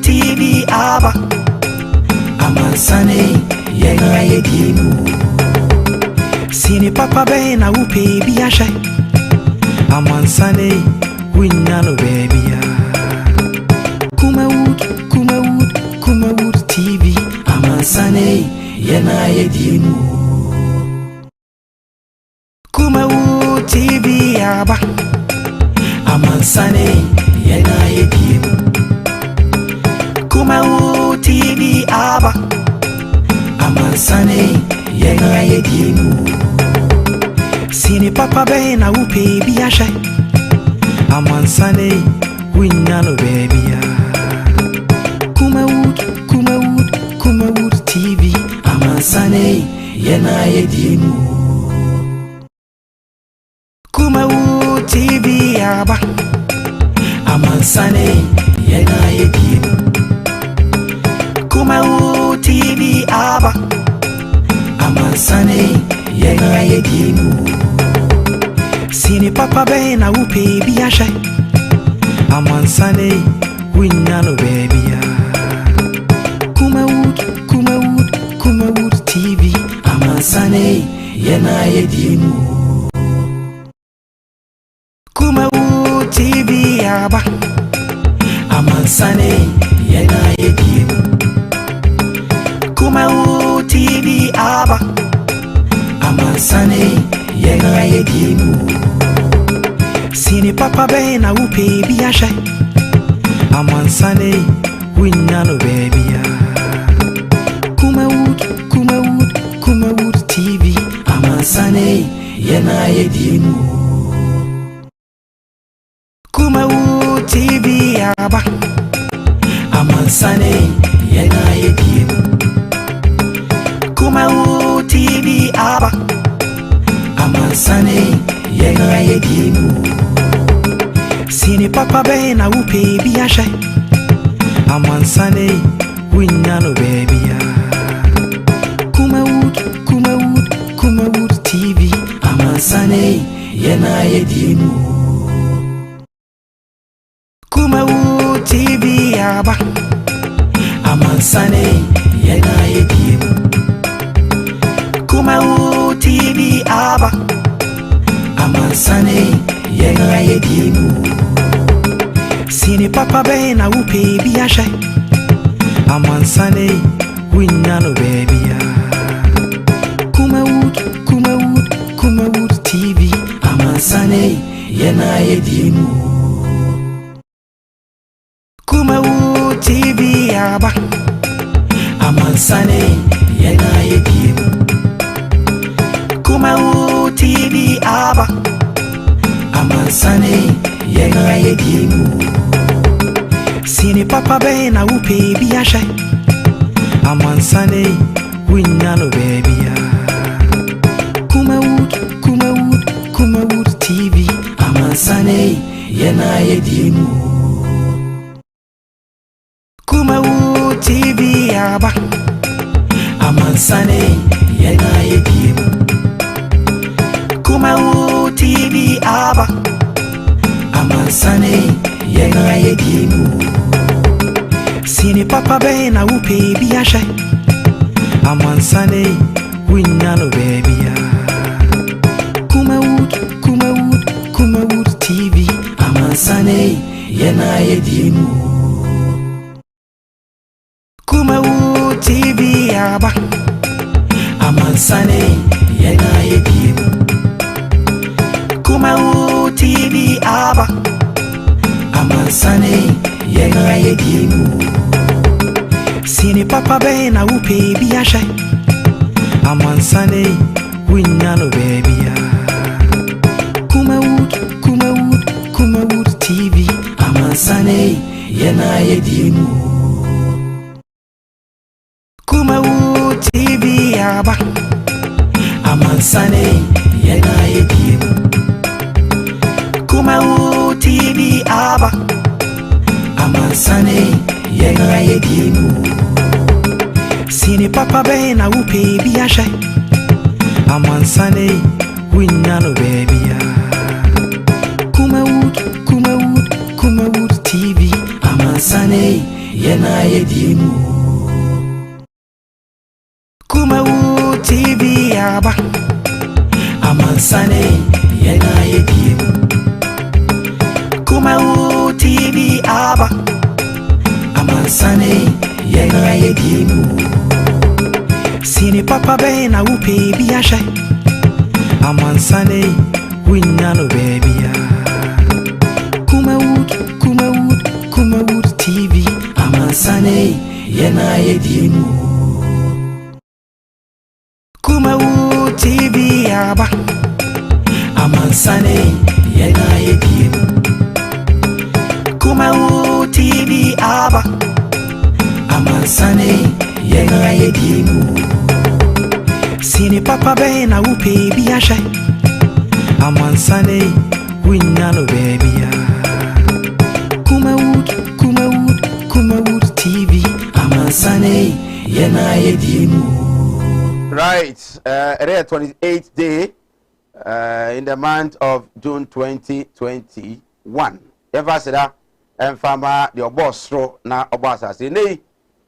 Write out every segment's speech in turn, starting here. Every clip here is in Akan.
TV aba amansane yenga yedimu sini papa be na upe bi ahye amansane winyano baby ya Kumawood TV amansane yenga yedimu Kumawood TV aba amansane yenga yedimu Kumawood TV aba amansane yenga yedimu sini papa be na upe bi ahye amansane winyano baby ya Kumawood TV amansane yenga yedimu Kumawood TV aba amansane yenga yedimu Kumawood TV aba amansane yenga yedimu sini papa be na upe bi ahye amansane winyano baby ya Kumawood TV amansane yenga yedimu Kumawood TV aba amansane yenga yedimu Kumawood TV aba amansane yenga yedimu sini papa be na upe bi ahye amansane winyano baby ya Kumawood TV amansane yenga yedimu Kumawood TV aba amansane yenga yedimu Kumawood TV aba amansane yenga yedimu sini papa be na upe bi ahye amansane winyano baby ya Kumawood TV amansane yenga yedimu Kumawood TV aba amansane yenga yedimu Kumawood TV aba amansane yenga yedimu sini papa be na upe bi ahye amansane winyano baby ya Kumawood TV amansane yenga yedimu Kumawood TV aba amansane yenga yedimu Kumawood TV aba amansane yenga yedimu sini papa be na upe bi ahye amansane winyano baby ya Kumawood TV amansane yenga yedimu Kumawood TV aba amansane yenga yedimu Kumawood TV aba amansane yenga yedimu sini papa be na upe bi ahye amansane winyano baby ya Kumawood TV amansane yenga yedimu Kumawood TV aba amansane yenga yedimu Kumawood TV aba amansane yenga yedimu sini papa be na upe bi ahye amansane winyano baby ya Kumawood TV amansane yenga yedimu Kumawood TV aba amansane yenga yedimu Kumawood TV aba amansane yenga yedimu sini papa be na upe bi ahye amansane winyano baby ya Kumawood TV amansane yena yedimu. Kumawood TV aba amansane yena yedimu. Kumawood TV aba amansane yena yedimu. Sini papa bena upe biashe amansane winyano baby ya. Kumawood TV amansane yena yedimu. Kumawood TV aba amansane yena yedimu. Kumawood TV aba amansane yena yedimu. Sini papa bena upe biashe amansane winyano baby ya. Kumawood TV amansane yena yedimu. Right, it is 28th day in the month of June 2021. Ever said that farmer the boss na obasa say nei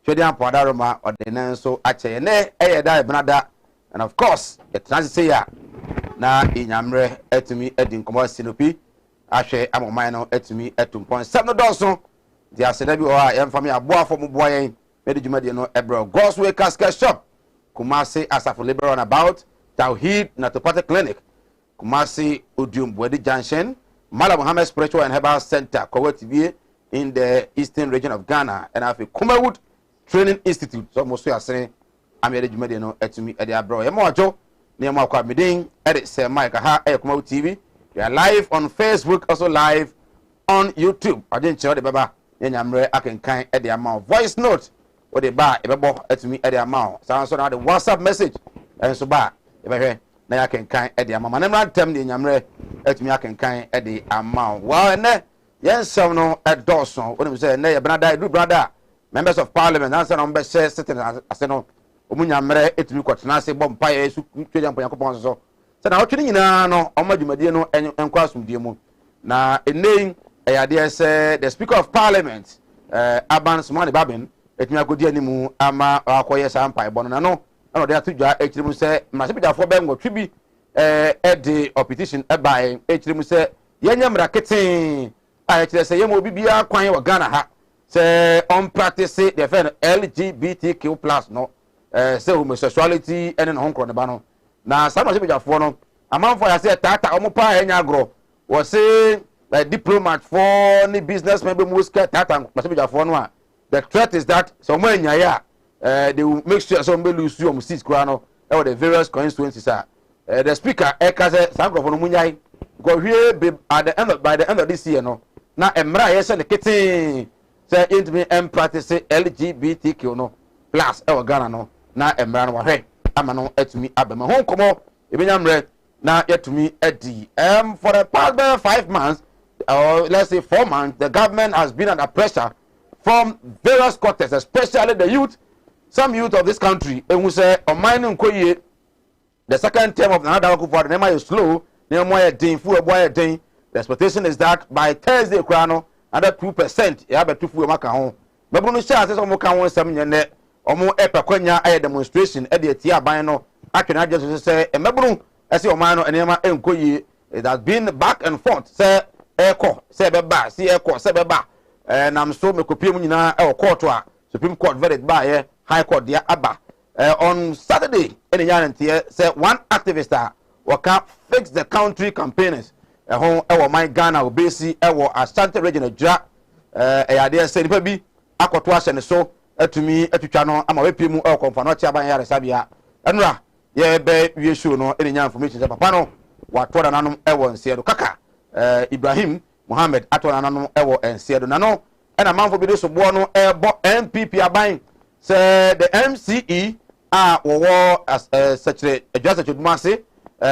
twedian podaroma odenen so ache ne eyeda benada, and of course the transit ya na inyamre etumi edin komo sinopi ahwe amoman no etumi etumpon 7 doso dia aseda bi o a yemfa me aboafo mo yen mede dwumade no ebro Gospel Casket Shop Kumasi Asafo Liberal About Tawhid Naturopathic Clinic Kumasi Udium Bwedi Junction Mala Muhammad Spiritual and Herbal Center Kumawood TV in the eastern region of Ghana, and I Kumawood Training Institute. So most are saying I'm here to no etumi edi abro yemojo near my meeting edit say Mike ha Kumawood TV. We are live on Facebook, also live on YouTube. I didn't tell the baba nyamre akenkan edi amount voice note or the bar ebebo etumi edi amount. So now the WhatsApp message and so ba ebehwe na akenkan edi amount. Manema tem the nyamre etumi akenkan edi amount. Well and yes, so no at Dawson. When we say nay brother members of parliament answer on best sitting as no umunyamre etumi kwatena se bom pa yesu twedam pa yakopon so na otwene nyina no omadwumadie no enkwa asumdie mu na enein eyade se the speaker of parliament Aban Smani Babin etumi akodi animu ama akoye sampa ebono na no na de atudwa ekirimu se mrasebidafo bengo twibi ede opposition ebai ekirimu se yenyamra keten I say you will be a quine or Ghana ha. Say on practice the LGBTQ plus no say homosexuality and home bano. Now some of the phone a man for I say tata omopa enyagro was say like diplomat for any business maybe muska tata must phone. The threat is that somewhere in ya they will make sure somebody lose you on 6 grano or the various constituencies are the speaker ekaze sankrofo no munyai go here by the end of this year no. Na emra yese ne kete say intimi practice LGBTQ no plus e Ghana no na emra no wahwe ama no atumi abema ho komo ebenyamre na yatumi edi for the past 5 months or let's say 4 months the government has been under pressure from various quarters, especially the youth, some youth of this country and we say on the second term of another for the name is slow near more day full boy day. The expectation is that by Thursday, Krano, another 2%, you have a 2 full mark home. But when you say, I want some net or more epiconia a demonstration at the Tia Bino, I can just say, a Mabru, as your man and Emma Nkoye, it has been back and forth, say, Echo, Sebeba, see Echo, Sebeba, and I'm so Mekopimina or Courtois, Supreme Court verdict by High Court, dear Abba. On Saturday, in the said one activist will fix the country campaigners. Home our my Ghana obesi ewo Ashanti region adwa eyade se nipa bi akoto ahye so atumi atwitwa no ama we pimu e konfa no chia ban yare sabia enra ye be wie show no enya information se papa no wato da nanom ewo nsiedo kaka Ibrahim Mohammed ato na nanom ewo nsiedo na no ena manfo bi de so bo no ebo MPP aban se the MCE wo secretary adwa secretary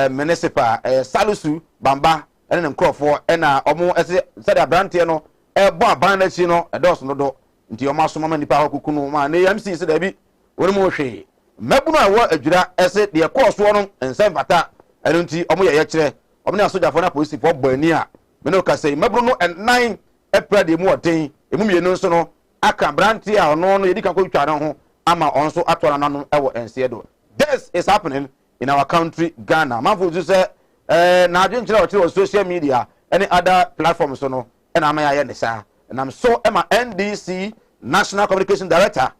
municipal Salusu Bamba and then crop for and almost said a brand no a bar bandage no a dos no do into your master mama nipa kukuno man MC said there be one more she mebuna wa adwira ese de course one and sem fata enunti omo ye kire omo na soldier for na police for bani a me no ka say mebunu and 9 April de mu oten emu mienu so no aka branti a ono no yedi kan ko twa no ho ama onso atwa nanom ewo ense do. This is happening in our country Ghana. Manfo ju say na adwen kire o kire on social media any other platforms no and am ya ne sa. And I'm so Emma NDC National Communication Director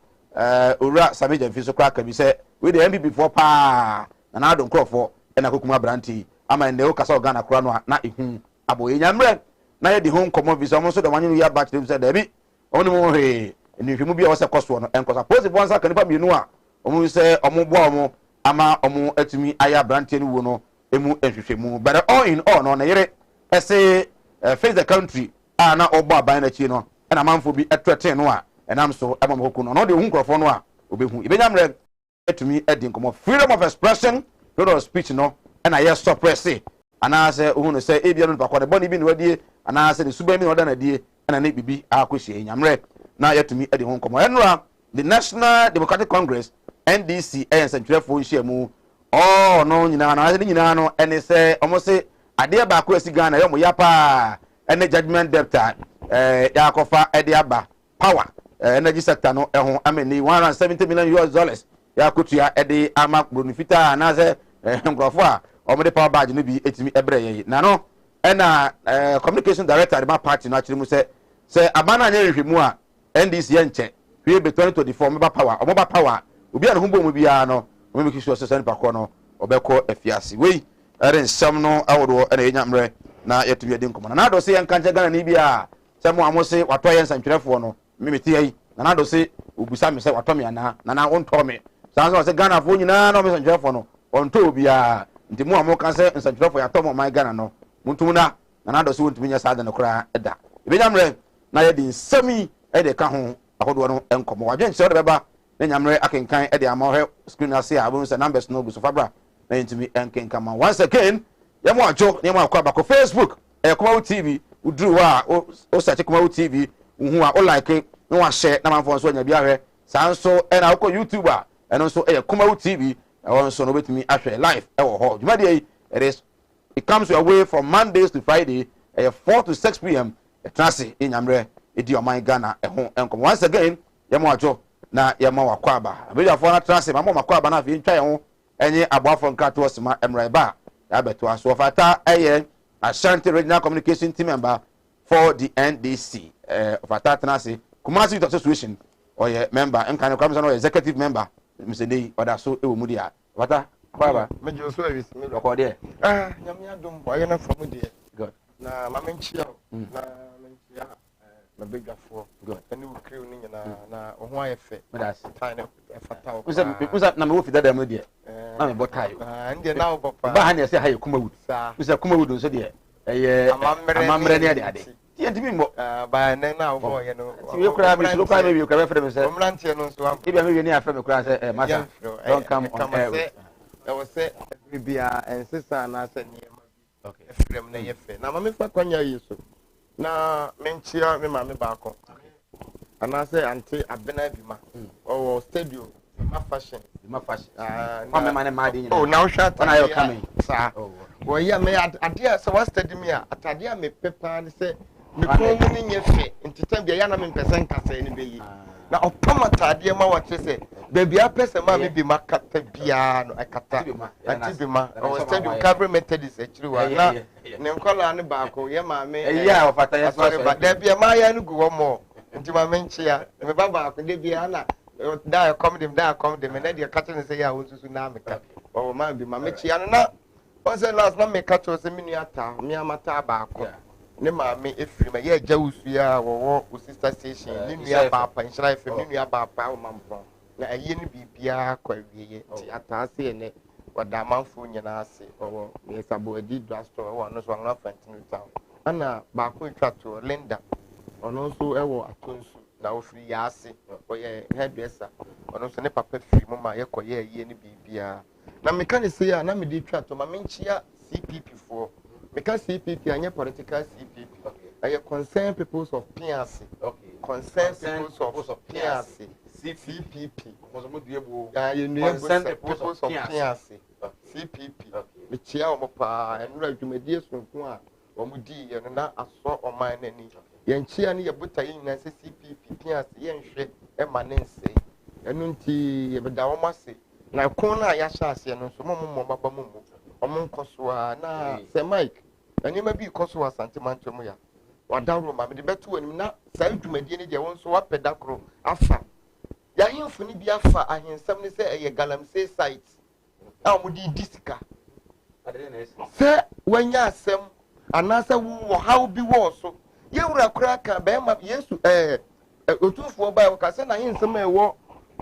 Ura Samija Fiso Kraka bi say we the MPP for pa na adon crofo and akokuma branti ama ne o kasa Ghana kura no na ehun aboye nyamre na ye di home common visa mo so the one you back them say Debbie oni mo he ni hwemu bi a wose koso no enkosa pose bonsa kanipa mienu a omo say omo bo omo ama omo atumi aya branti ni wo no emu enhwehwemu but all in all no na yere say face the country na obo aban na chi no na manfo bi etwete no a enam so amam hoku no de hu nkrofo no a obehu ibenyamre atumi edi nkomo freedom of expression freedom of speech no na yes suppress ana say ohu no say ebia no pakode boni bi no wadie ana say the subami no da na die na ne bibi akohye nyamre na yatumi edi hu nkomo enra the National Democratic Congress NDC centrefo nhyiamu no nyina na ase nyina no ene say omo say ade ba ko esi Ghana yo mo ya pa ene judgment debtor ya kofa ede aba power energy sector no ehun ameni $170 million ya kotua ede ama bonifita na se nkrofo a omo de power badge no bi etimi ebre ye na no ena communication director ma party no akiri mu se abana nya rehwemu a NDC ye nche hwe be 2024 meba power omo ba power obi a no humbo mu bia no omo make sure se pa ko no obekọ afiase we ere nsam no awodo ena yenyamre na yetumi edi nkomo na do se yanka nche Ghana ni bia se mo amose wato ye nsantwerefo no mimiti yi na do se obusa me se wato me ana na wonto me sanso se Ghana fo nyina no me nsantwerefo no onto obia nti mo amoka se nsantwerefo ya to mo man Ghana no muntum na do se wontumi nya saada no kra eda ebenyamre na ye di nsami ede ka ho ahodo no enkomo wadwen se beba na nyamre akenkan ede amahwe screen ase abun se numbers no guso fabra na yentumi enkenkan ma once again yamo ajo ne mo akwa bako Facebook Kumawood TV udru wa o search Kumawood TV uhu a o like na wa share na manfo so nya bia hwe sanso e na ko YouTuber eno so Kumawood TV won so no betumi ahwe live e wo ho juma dey it comes your way from Mondays to Friday 4 to 6 p.m. Trance in Yamre edi oman Ghana ho enkom once again yamo ajo na yamo wakwaba abeja fo na trance mamo makwaba na fi ntwa ye ho enye aboafo nkrato osima emre ba ya beto aso fata Ashanti Regional Communication Team member for the NDC fata trance Kumasi Youth Association oye member enkan kwamso no executive member msendei oda so ewo mu dia fata kwaba mejo so ewis me record there nyamia dum boye na from there good na mamenchia na menchia na begafo good ani ukriu ni nyina na oho ayefe that's time fata o usa na me wo fida da mu dia na me botayo ndi na wo papa ba ha ne se ha ye Kumawood sa usa Kumawood nso de amamre ne ade tie ntimi mbo ba ne na wo boye no we kura me so kura me we kura frem se omrantie no so am ibia me we ni afrem kura se masa don't come on air I was say bibia ensisa na se niema okay frem na yefe na mama fa kwanya yeso na menchia me mama baako ana se anti abena bima o stadium ma fashion kwa me mane madi oh now shot when are you coming sir well yeah me ade so what stadium ya atade a me pepa ni se me ko mu ni nyefe ntita bia ya na me mpesa nkasa ni beyi na opama tade ma wa chese baby apese ma me bi makata bia no akata atibima o stadium cover methodist achiriwa na ne nkola ne baako ye ma me ya ofata ya so da bia ma ya no guwo mo nti ma menchia me baba ko de bia na da come them and they catch and say ya wonsusu na meka o ma bi ma mechia no na o say last na me catch o say me nuata me amata baako ne ma me efiri ma ye jawusu ya wo sister station ni nua papa nshira efiri ni nua papa o mampo na aye ni bibia kwa wieye ti atase ne wada manfo nyina ase o me sabo edi drugstore wo no so na fantin town ana baako twato Linda ono so ewo atonsu na ofiri ya ase oye hairdresser ono so ne papa firi mu ma ye koye aye ni bibia na mechanic say ya na me di twato ma menchia CPP for because CPP anya political CPP okay concerned peoples of PRC okay concerned peoples of PRC CPP mo die bu concerned peoples of PRC CPP me chia o pa enura adwumadie sonko a o mu di ye no na aso o man nani ye nchia ne ye buta ye nyina se CPP pias yen hwe e ma ne nse enu nti ye beda wo mase na kon na ya sha ase no so mo baba mo omo nkoso a na se Mike ani ma bi koso a santimanto mu ya wadawro ma me de beto anim na sa dwumadie ne de won so wa pedakro afa ya himfo ni bi afa ahensam ne se eye galamsey site a mo di disika se wanya asem anasa wo how bi wo so ye wura kura ka be ma Yesu otufo ba ka se na hensam e wo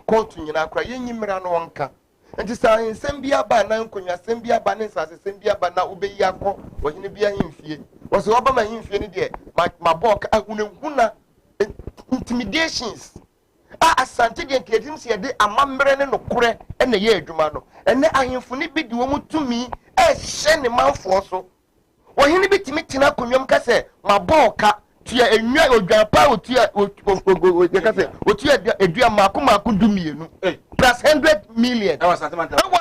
court nyina kura ye nyimra no wonka nti sa hensam bi aba na nkonwa sem bi aba ne sa sem bi aba na obeyi akọ wo hene bi ahemfie wo se oba ma ahemfie ne de ma bok ahunahuna intimidations asante de nkedim se de amambre ne no kure na ye adwuma no ene ahemfo ne bi de wo mutumi hye ne manfo so wo hene bi timi tina konwam ka se ma boka tia enwa odwapa otia ka se otia edua mako dumienu plus 100 million awa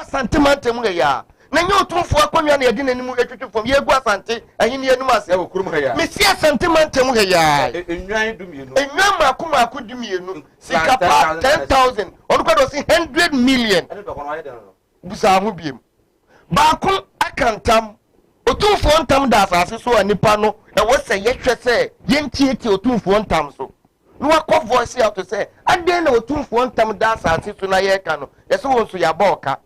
santimante mu ya na nyo tumfo akonwa na yedi nanim etwetwefom ye gu asante ahini enum ase e wokurum ha ya me si santimante mu ya enwan dumienu enwan mako dumienu sikapa 10,000 onu kwado si 100 million busa ho biem ba ko akantam otumfo ntam da asase so anipa no e wo se ye hwe se ye ntieti otumfo ntam so no akọ voice out to say ade na otumfo ntam da asase so na ye ka no ye se won so ya ba oka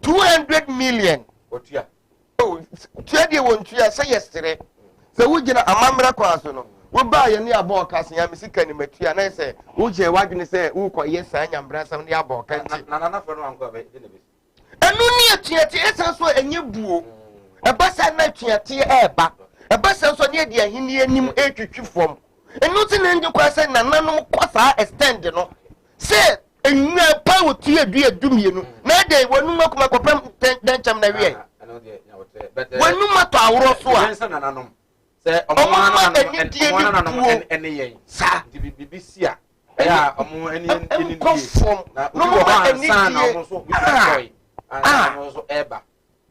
200 million otua tua de won tua se yesere se wugina amamra kwa so no wo ba ye ne aba oka se ya misika ni matua na se wo je wadwene se wo kọ ye sa nyambra sam ne aba oka nti na fo no anko be de enu ni atuate esa so enye buo ebasa na atuate eba ebasa so ne de ahini anim etwitwifom enu ti na nje kwa se nananom kwasa extend no se enwa pa otu adua dumienu na de wonu makoma kopam dencham na wie wonu mato awro so a se nananom se omo nananom ene yen sa bibisi a ya omo ene na omo ansa na omo so so eba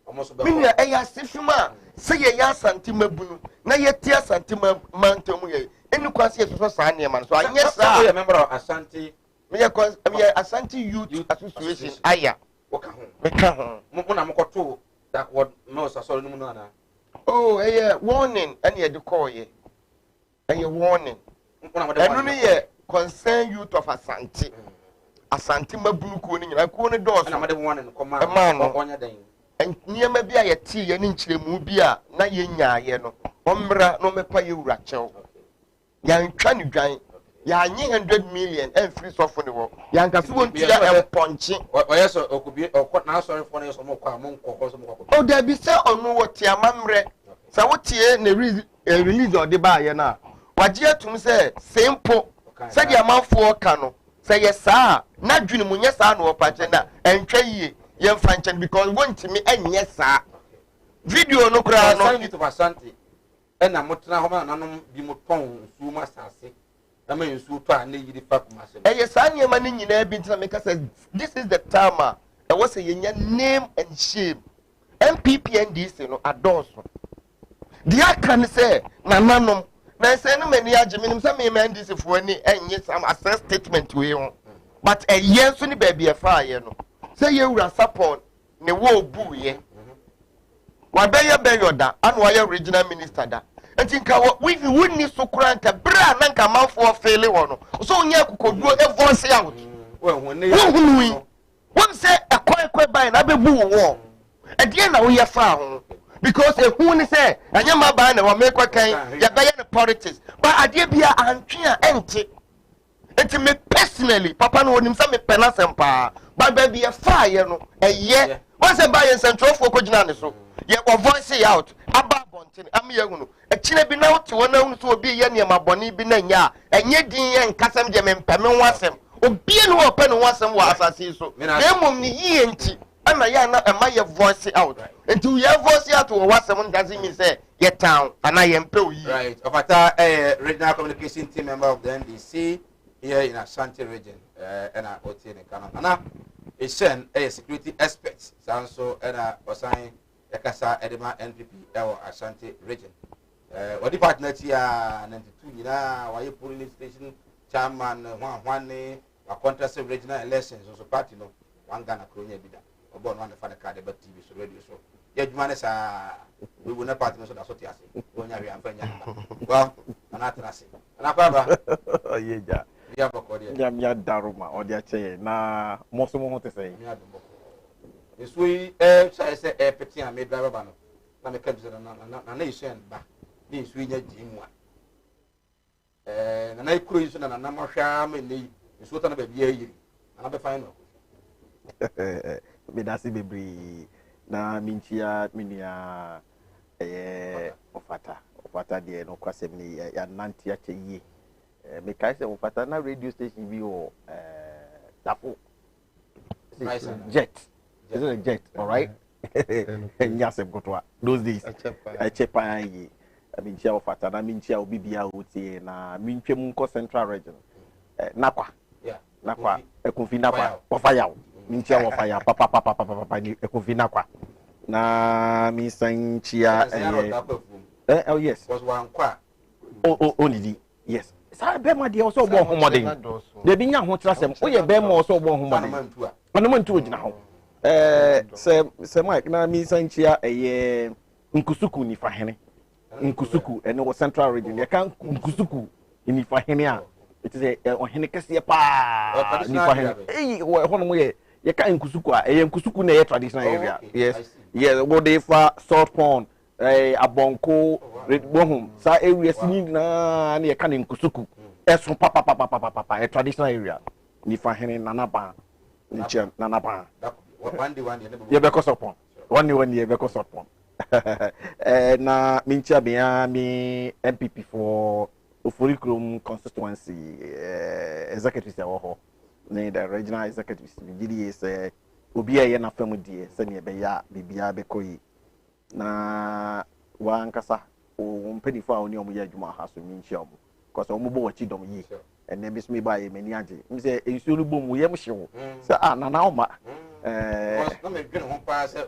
omo so be minia eya sifima se ye ya santima bunu na ye tia santima mantom ye enu kwase so sa ne man so anye sa you member of Ashanti me Ashanti Youth Association aya woka ho meka ho mo na mokoto that what no so no no na oh warning and ye de call ye warning enu ne ye concern youth of Asante mabunu ko ni nyina ko ne dɔɔso na made warning koma onya dan nniema bi a yɛte yɛ ne nkyeremu bi a na yɛnyaaye no ɔmmra no mepa yɛ wura kyɛw yɛntwa ne dwan yɛanye 100 million ɛmfiri sɔfo ne wɔ yɛnkase wɔ ntua ɛmpɔnkye ɔyɛ sɛ ɔkɔbie ɔkɔ na asɔrefo no yɛ sɛ ɔmɔkɔ a monkɔkɔ sɛ mokɔkɔ o dabi sɛ ɔno wɔ te amammerɛ sɛ wotie ne release ɔde baayɛ no a wagye atum sɛ sempo sɛdeɛ amanfoɔ ka no sɛ yɛ saa na dwene mu nyɛ saa no ɔpakye na ɛntwa yie yɛmfa nkyɛn because wontimi ɛnyɛ saa video no koraa no santi to Asante ɛna motena hɔ ma nanom bi motɔn nsuo ma asase ama nsuo to a na yiri fa kuma se ɛyɛ saa nneɛma no nyinaa bi ntina meka sɛ this is the time a ɛwɔ sɛ yɛnya name and shame MPP NDC no adɔɔso deɛ aka ne sɛ nananom na sɛ no mani agye menim sɛ mema NDC foɔ ani ɛnyɛ some assess statement wei ho but ɛyɛ nso ne baabi ɛfaayɛ no sɛ yɛwura support ne wo bu ye wabɛyɛ bɛyɔda ana wayɛ regional minister da nti nka we wonni so kura nka bra na nka manfo fele wɔ no so onye kokoduo voice out wonhunui won sɛ ɛkɔɛkɔɛ ban na bɛbu wo ɛdeɛ na woyɛ fa ho because ehu ni sɛ anyama ban na wɔ mekɔ kan yɛbɛyɛ ne politics but adeɛ bia antwe a ɛnte nti me personally papa no wonim sɛ me pɛna sempa but baby ye fire no ɛyɛ once buy in central for kogina ne so ye wo voice out aba bonten am ye hunu ɛkyine bi na wote wona hunu so obi ye ne ma bɔne bi na nya ɛnyɛ din ye nkasam de me mpɛme ho asɛm obi ne wo pɛ ne ho asɛm wɔ asase so na emom ne yie nti ana ya na ɛma ye voice out nti ye voice out wɔ wasɛm doesn't mean say ye town ana ye mpɛ oyi right ofata regional communication team member of the NDC here in Ashanti region and OT ne kana ana a security expert sanso and osan yakasa edema NPP or Ashanti region what the partner here 92 nyina why polling station chairman one a contest regional elections so party no one Ghana Kronia bida or one for the card but TV so radio so yet man is we will not partner so that's what you say when you are well and I say and I baba yeah yeah daruma or the chair na most of what to say this we say a petit and made driver bano na me come to na nation ba this we need jim one na cruise na na mo hwa me ni so ta na ba bia yiri na be fine no me dasi bebre na minchia minia ofata de no kwasem ni ya nanti ya cheye me kai se ofata na radio station bi o dafo jet is it a jet all right nyasem kotwa those days I chepa yi minchia ofata na minchia obibia otie na minchwem nko central region nakwa nakwa ekonfi nakwa ofaya minchia ofaya papa ni ekonfi nakwa na misanchia oh yes was one kwa only yes sa be ma de so bo homoden de bi nya ho trasem o ye be ma so bo homoden anamantu ogina ho se Mike na misanchia nkusuku ni fahene nkusuku ene wo central region ye kan nkusuku ni fahene a it is ohene kese pa ni fahene ho no mo ye kan nkusuku a nkusuku na ye traditional area yes what they for salt pond abonko bohum sa area sini na ye kan nkusuku eso papa traditional area ni fahene nanaba ni chen nanaba one day ye be ko salt pond one ye be ko salt pond na mincha bia mi MPP for Ofurikrom constituency executive se wo ho the regional executive gidi is obi aye na famu die se ne be ya bibia be koyi na wankasa o mpedifo a oni omo ya adwuma ha so minchi omo because omo bo wachi dom yi ene bi so me ba ye mani age mi se ensuo lu bom ye mhyewo se na na oma na me dwene ho pa se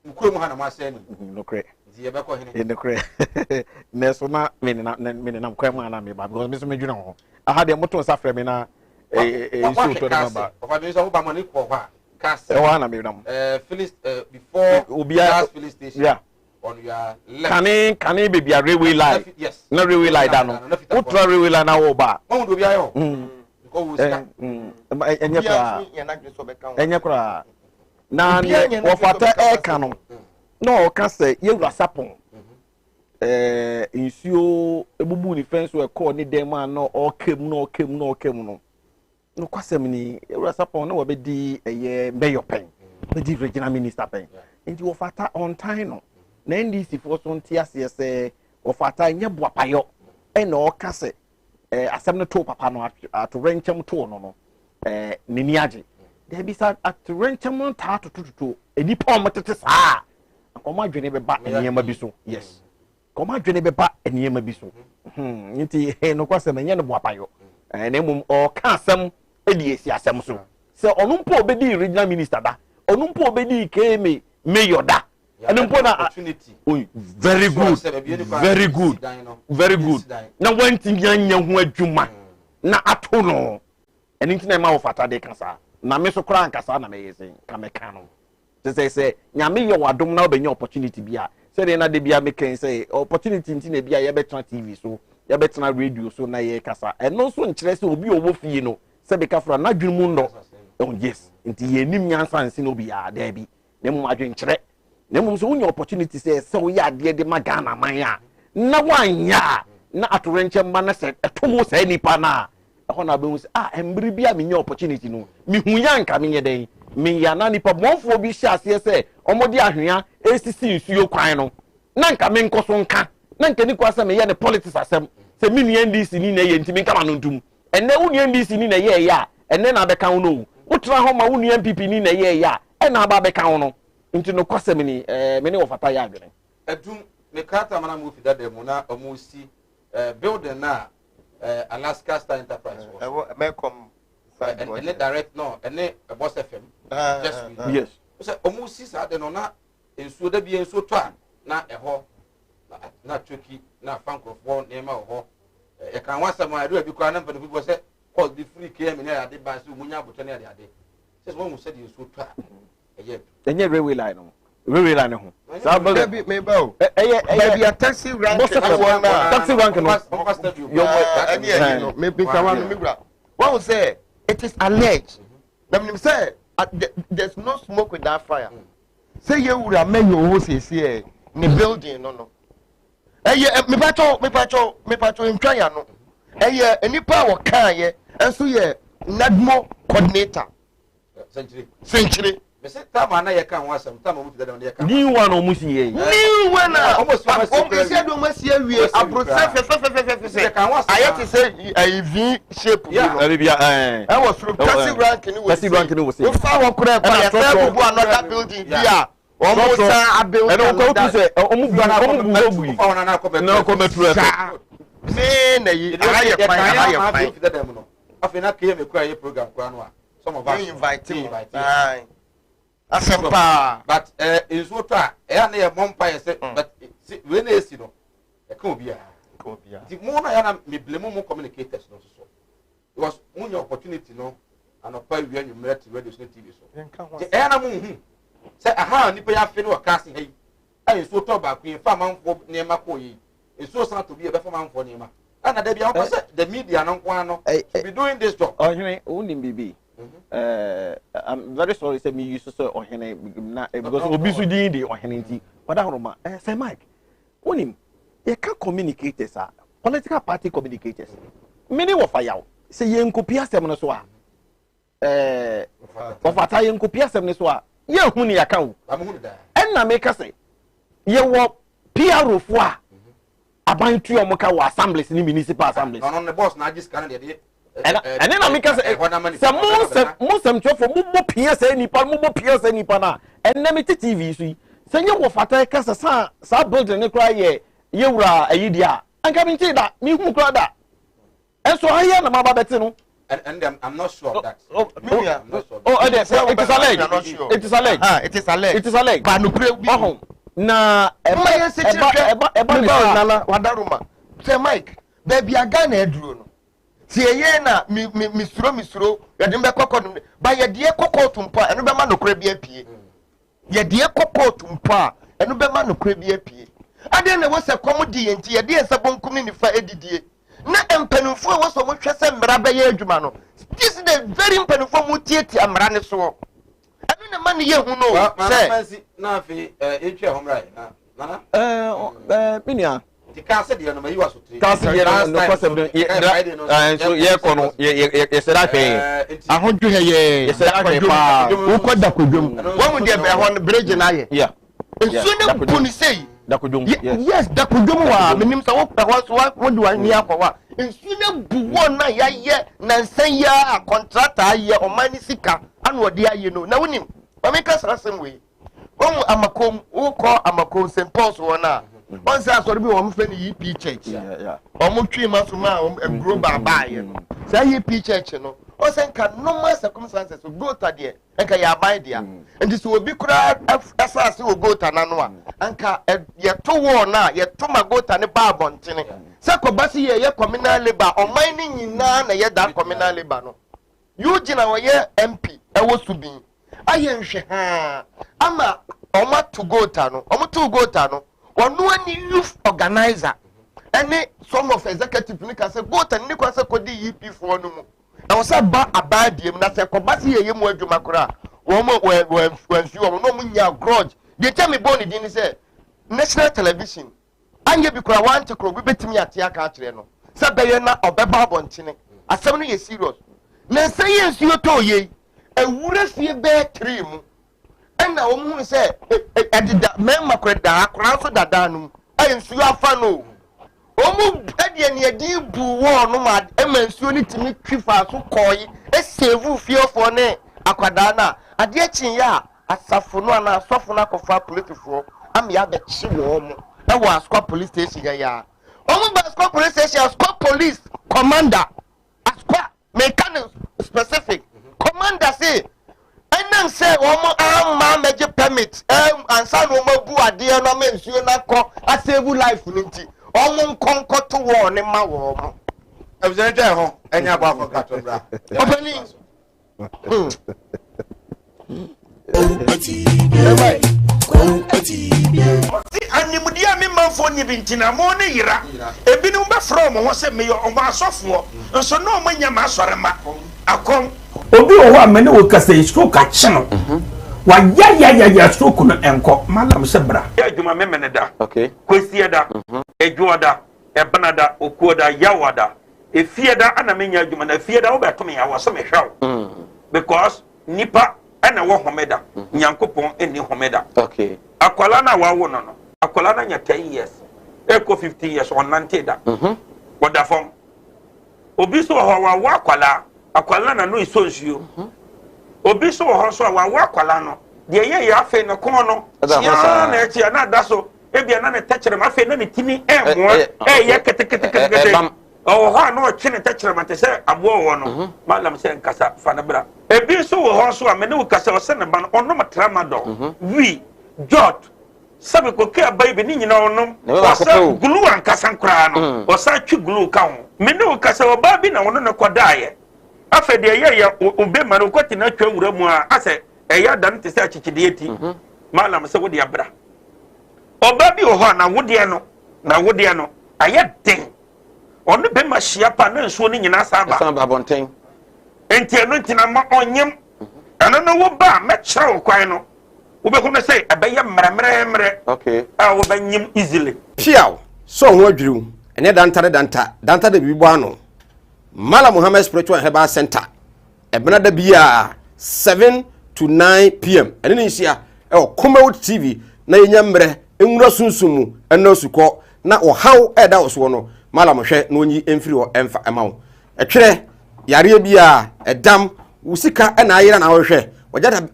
ukrom ha na ma se ni no kre ye be ko hene no kre me so na me na kwam na me ba because me so me dwene ho aha de moto sa frɛ me na ensuo to na ba of the so ba mani ko kwa cast na me nam before obia police station yeah on your left can be a railway line yes na railway line da no ultra railway line na wo ba won do bia yo ko wo sika enye kra na ne wo fata e ka no no ka se ye wura sapon insuo ebubu ni fence we call ni dem ma no o kem no no kwasem ni ye wura sapon na wo be di eye mayor pen be di regional minister pen nti wo fata on time no na NDC for so ntiase se wo fata nye boapayo e na o ka se asem no to papa no ato renchem to no nini age there be sa ato renchem ta to enipa o motete saa akoma adwene be ba eniyema bi so yes koma adwene be ba eniyema bi so nti no kwasem nye no boapayo na mum o ka asem edi esi asem so se onumpo obedi regional minister da onumpo obedi keme mayor da onumpo na opportunity very good na wanti nya ho adwuma na ato no eni nti na ma wo fata de kasa na me so kra nkasa na me yesi ka me ka no se nyame ye wadom na obenya opportunity bia se de na de bia me ken say opportunity nti na bia ye betena TV so ye betena radio so na ye kasa eno so nkire se obi owo fie no se be ka fra na dwunmu no yes nti ye nim nyansa nsi no bia da bi na mu adwen nkire na mu so unya opportunity se wo ya de de magana man ya na wanya na atorenche ma na se etomo sa nipa na ho na be mu se embiri bia me nya opportunity no mi hu ya nka me nye den me ya na nipa monfo bi hia se se omodi ahwea esisi nsuo kwan no na nka me nkoso nka na nka ni kwa se me ye ne politics asem se mi nua NDC ni na ye ntimi kama no ntum enne wo nua NDC ni na ye ya enne na be kan no utra ho ma wo nua MPP ni na ye ya ena aba be kan no nti no kwasem ni me ne wo fata ya adwene edum me kata mana mu fida de mu na omusi building na Alaska Star Enterprise me come ene direct no ene Boss FM just yes so omusi sa de no na ensuo da bia ensuo to a na eho na tweki na fankrofo na ema ho e kan wasa ma do bi kwa na mpa people say call the free came in ade ba so munya boto na ade says one who said you so twa enye railway line no railway line ho sa ba me ba o be a taxi rank taxi rank no yo me be ka one me bra one say it is alleged them say there's no smoke without fire say you wura me yo say say ni building no me pacho ntwa ya no enipa wo kan ye enso ye nadmo coordinator century me say tama na ye kan wasam tama mu tida na ye kan ni one o musi ye ni wana o se do masi awie abro se ayati say IV shape ya I was through taxi rank ni we say fa wo kura pa ya fa bu another building bia almost a building and o ko say o mu bu fa wana na ko metro me na yi aye fine afina ke me kwa ye program kwa no a some of us invite asempa but is what na ye mompa ye say but we na esi no e ka obia the more na ya na me blame mo communicators no so because when your opportunity no and opa wi anyu mret radio TV so the na mo hu say aha ni pa ya fe no ka se hey ai so to ba ku fa manfo ne ma ko yi so san to be e be fa manfo ne ma ana da bia on say the media no kwa no be doing this job oh you onim bibi I'm very sorry say me use so ohene na because obi so din dey ohene nti wada horoma say Mike onim you can communicators political party communicators many wo fa yaw say ye nkopia asem no so a ofata ye nkopia asem no so a ye hu ne yaka wo amhu da enna me ka say ye wo PRO fo a aban tu omoka wo assemblies ni municipal assemblies no the boss na agis kan de and then I make us say most for mo pia say nipa na and na me TV so say you wo fata ka sa building ne kra ye wura ayidia anka me nti da me hu kra da and so hia na maba beti no and I'm not sure of that I'm not sure it is alleged ba no pre bi na eba wadaruma say Mike baby aga na eduro no si eye na misuro ya de mbekoko no ba ye de kokko tumpo eno be ma no kra bi apie ye de kokko tumpo eno be ma no kra bi apie ade na wo se komodi enti ye de nsabonkum ni fa edidie na empanufo wo so mo hwese mra be ye adwuma no this is the very empanufo mo tieti amra ne so eno na ma ne ye hu no say na fi etwa homrai na minia the castle de no ma yiwa so tri castle ye no concept so ye kono ye sera fe ahodwo ye sera fe pa wo koda kodwom wo mu de be ho no bridge na ye yeah so na puni sei dakodwom yes dakodwom wa menim sa wo wo de wa ni akwa nsu na buwo na ye na nsan ya contractor ye o mani sika anu ode aye no na wonim o me ka sara sem we wo amakom wo ko amakom St Paul's wona on say asori bi wo mfe ni EP church yeah o mo twi masoma o grow baba ye no say EP church no o say nka normal circumstances o go ta de nka ya buy dia and so obi kura asase o go ta na no a nka ye to wo na ye to magota ne ba bontene say ko basi ye communal labor o man ni nyina na ye da communal labor no you gina wo ye MP e wo subin aye nhwe ha ama o ma to go ta no o mo to go ta no onu ani youth organizer any some of executive ni ka say go ta ni kwa say kodi EP for no mu na wo say ba abadiem na say ko ba say ye mu adwuma kora wo mo wanfi wo no mu nya grudge dey tell me born din say national television anye bi kora wan tekro bi betimi ate aka kire no say be ye na obeba abontene asem no ye serious na say ye nsuo to ye ewura fie be 3 mu na wo mu se edida memma kweda akora so dada no nsuo afa no o mu edie ne edi bu wo no ma nsuo ni timi twifa so koyi save fiofo ne akwada na ade chin ya asafo no na asofo na kofa politifo am ya be chi wo mu e wo Ascot police station ya o mu ba Ascot police station Ascot police commander Ascot mechanic specific commander say and say omo amma meje permit ansa no mabu ade no ma nsuo na ko a save life nti omo nkonko to wo ne ma wo mo abusane twa ho enya ba afọ kato bra Opani. Animudia me manfo ni bintina mo ne yira ebinu be from ho se me yo omo asofo nso no manya ma asorema akom obi o wa mene wo kasa stroke a chino wa ya stroke no enko malam se bra ya adwuma me mene da Okay. kwesi da edwo da ebana da okuo da yawa da efie da ana menya adwuma na efie da wo beto me yawo so me hwaw because nipa ana wo homeda nyankopon eni homeda Okay. akwala na wawo no akwala na nya 10 years eko 50 years on 90 da woda fom obi so ho wa akwala na no isonsuo obi so ho so wa akwala no de ye ya fe no kon no ya na echi na da so ebia na ne tachere ma fe na ne tini emo ye kete oh ha no chine tachere ma te se abo wo no malam se nkasa fa na bra ebi so ho so a me ne ukasa o se ne ba no ono matramadol wi jot sabe ko ke baby ni nyina onom o sa glue ankasa nkra no o sa twi glue ka ho me ne ukasa o ba bi na wono ne kodaye afa de ye obe ma no kwati na twa wura mu a ase eya dan te se achichide eti malam se wo de abra oba bi o ho na wode no aye den onu be ma hia pa na nsuo ni nyina saba Samba bonten. enti eno ntina ma onyem eno no wo ba me kire wo kwan no wo be ko na say abeye mremremre Okay. a wo ba nyim easily Piao so ho adwiriw ene danta da bibo ano Mala Muhammad Spiritual Herbal Center ebena da bia 7 to 9 p.m. ene ni hia Kumawood TV na yenya mre enwura sunsumu ena suko na ohaw eda oso no Mala mohwe na onyi emfiri o emfa emawo etwere yare bia edam usika ena ayira na wohwe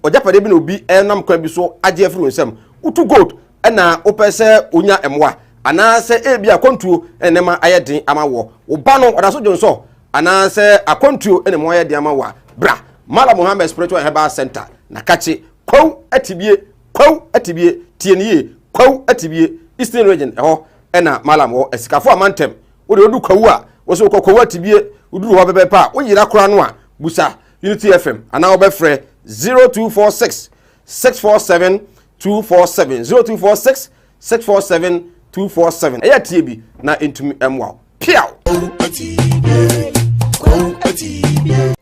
ojapade bi na obi enam kwa bi so age afiri onsam utu gold ena opese onya emwa anase ebia kontuo enema ayeden amawo oba no odaso jonso anase akontuo enema ayeden amawa bra Mala Muhammad Spiritual Herbal Center na kachi kwaw atibie tieniye kwaw atibie Eastern Region eho ena Malam wo esikafo amantem wo de odu kwaw a wo so kwaw atibie uduru ho bebe pa wo yira kora no a busa Unity FM ana wo be frɛ 0246 647 247 0246 647 247 eya tie bi na entumi emwa piao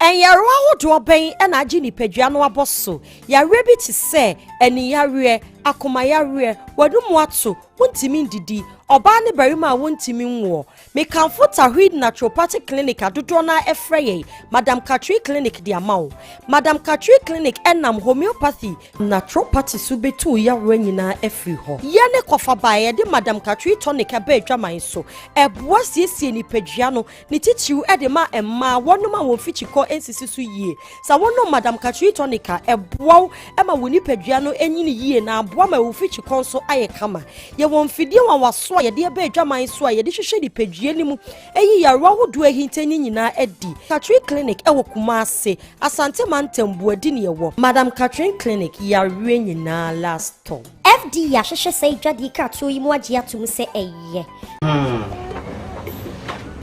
Enyarewa hodo ben na agi nipadua no aboso yare bi ti se eni yare akoma yare wadumu ato wontimi ndidi oba ne barima wontimi nwo mekanfo tahwid naturopathic clinic adodo na efreye Madam Katri clinic di amawo Madam Katri clinic enam homeopathy naturopathy subetu yare nyina efri ho ye ne kofa bae de Madam Katri tonic aba adwaman so eboa siesie nipadua no ne titiw ede ma emma wonoma wo fichiko ensisi so yie sa wono Madam Katri tonic eboa ema woni padua no enyini yie na aboa ma wo fichiko so aye kama ye won fidie wa waso ye de aba adwaman so a ye de hwehwe nipadua ni mu eyi yarwa hodo ahintani nyina edi Katri clinic ewo Kumase Asante Mantembu adi ne yewo Madam Katri clinic yarwe nyina last time FD ya hwehwe sei dwade ka to yi mu age atum se eye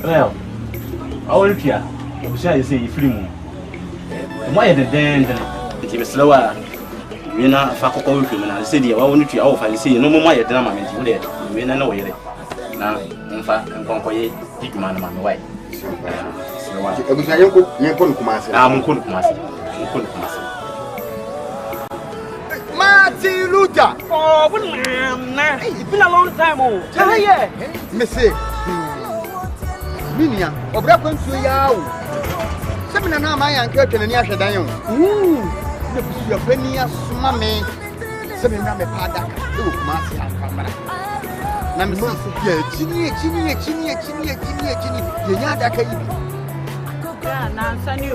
well awoltia obusia yese yifiri mu mo ye den nti beslewa wina fa kokko wifiri na se dia wa wonu tua wo fa se no mo ye den ma menti wo de wina na wo yere na mfa nkonkoye diguma na ma me wai Ebusa yenko no Kumase. Munko no Kumase. Martin Luther. Oh, it's been a long time. Oh, yeah. Mese. Minia, obra kwantu ya o. Sebina na ma ya nke twene ni ahwedan yo. Ne busu ya pani asuma me. Sebina me pada ka. E Kumase akamara. Na me se ya chini. Ye nya da ka yi. Nansani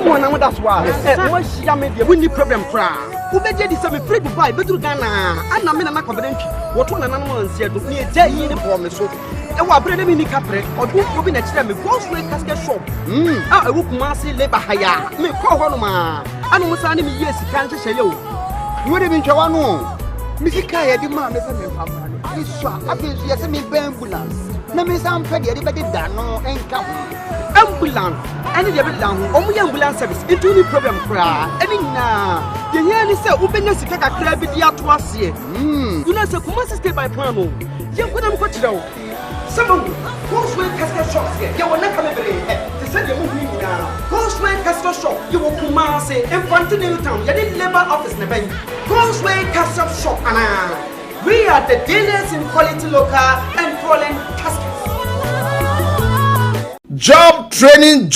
mo na mo that's why wo hia me de we need problem kra wo beje di se me free Dubai beduru Ghana ana me na na confident wo to na na mo ansia do ni eje yi ni problem so e wo abre de mi ni kapre odu obi na kire me go straight casket shop e wo Kumase labor haya me ko ho no ma ana mo sa ni me yes kan hye o wo de bi ntwa no misika ye di ma me se me papa no iso afi so ye se me ambulance na me sam pɛ de be da no enka ho ambulance any de be down omo ye ambulance service into any problem kra any na ye here ni say ubenya sika kakra bi di ato ase you know say kuma stay by plan no ye kodam ko tirawo some Cosway Castle Shops here. You will not come every day. To send your movie now. Cosway Castle Shop. You will come and say, in front of New Town. You didn't labor office in the bank. Cosway Castle Shop. We are the dealers in quality local and foreign caskets. Job training.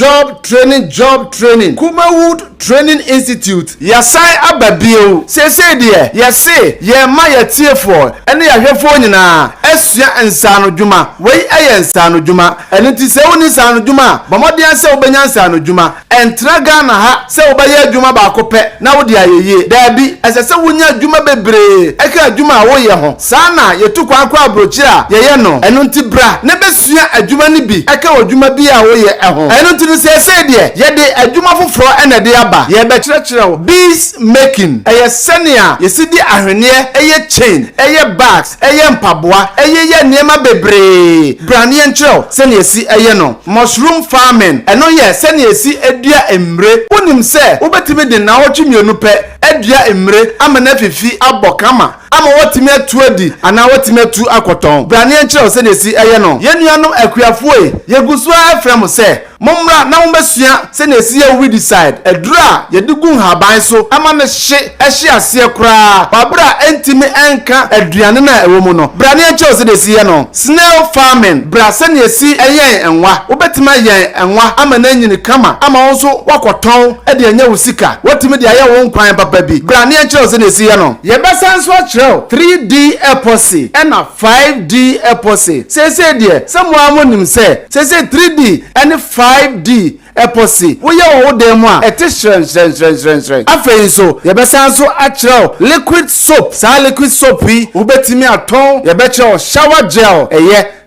Kumawood Training Institute. Yasai ababio. Say dear. Yase. Ye ma ye tie for. Ene ya hwefo nyina. Esua ensano dwuma. Wei eye ensano dwuma. Ene ti se woni ensano dwuma. Bamodian se obenya ensano dwuma. Entra Ghana ha se obaye dwuma ba kope na wodi ayeye. Dabi asese wonya dwuma bebre. Eka dwuma wo ye ho. Sana ye tu kwa abrochi a ye no. Eno nti bra ne besua adwuma ni bi. Eka wo dwuma bi a wo ye eho. Eno nti se de ye de adwuma foforo ene de aba. Ye be kire bees making. Eye senia ye sidi ahwene eye chain, eye bags, eye mpaboa, eye ye niema bebre. Branie nchiro senia si eye no. Mushroom farming. Eno ye senia si edua emre. Wonim se wobetime de na wotwe mienu pe edua emre amana fifi abokama. Ama watime atu adi ana watime atu akoton. Branie nchiro senia si eye no. Ye nuanom akuafoe ye gusu afrem se momra na wombesua senia si ye we decide. Edura ye digun haban so ama ne hye ase kura. Babra entime enka aduane na ewo mu no. Branie nchiro senia si ye no. Snail farming. Bra senia si eyen enwa. Wobetima yen enwa ama na nyini kama ama won so wakoton e de anya wusika. Watime de aye won kwan papa bi. Branie nchiro senia si ye no. Ye besan so 3D epoxy and a 5D epoxy. Say dear, someone wonim say 3D and 5D epoxy. We are them one. It is strength. After so, you better so actual liquid soap. Sa liquid soap we ubetimi aton. You better shower gel.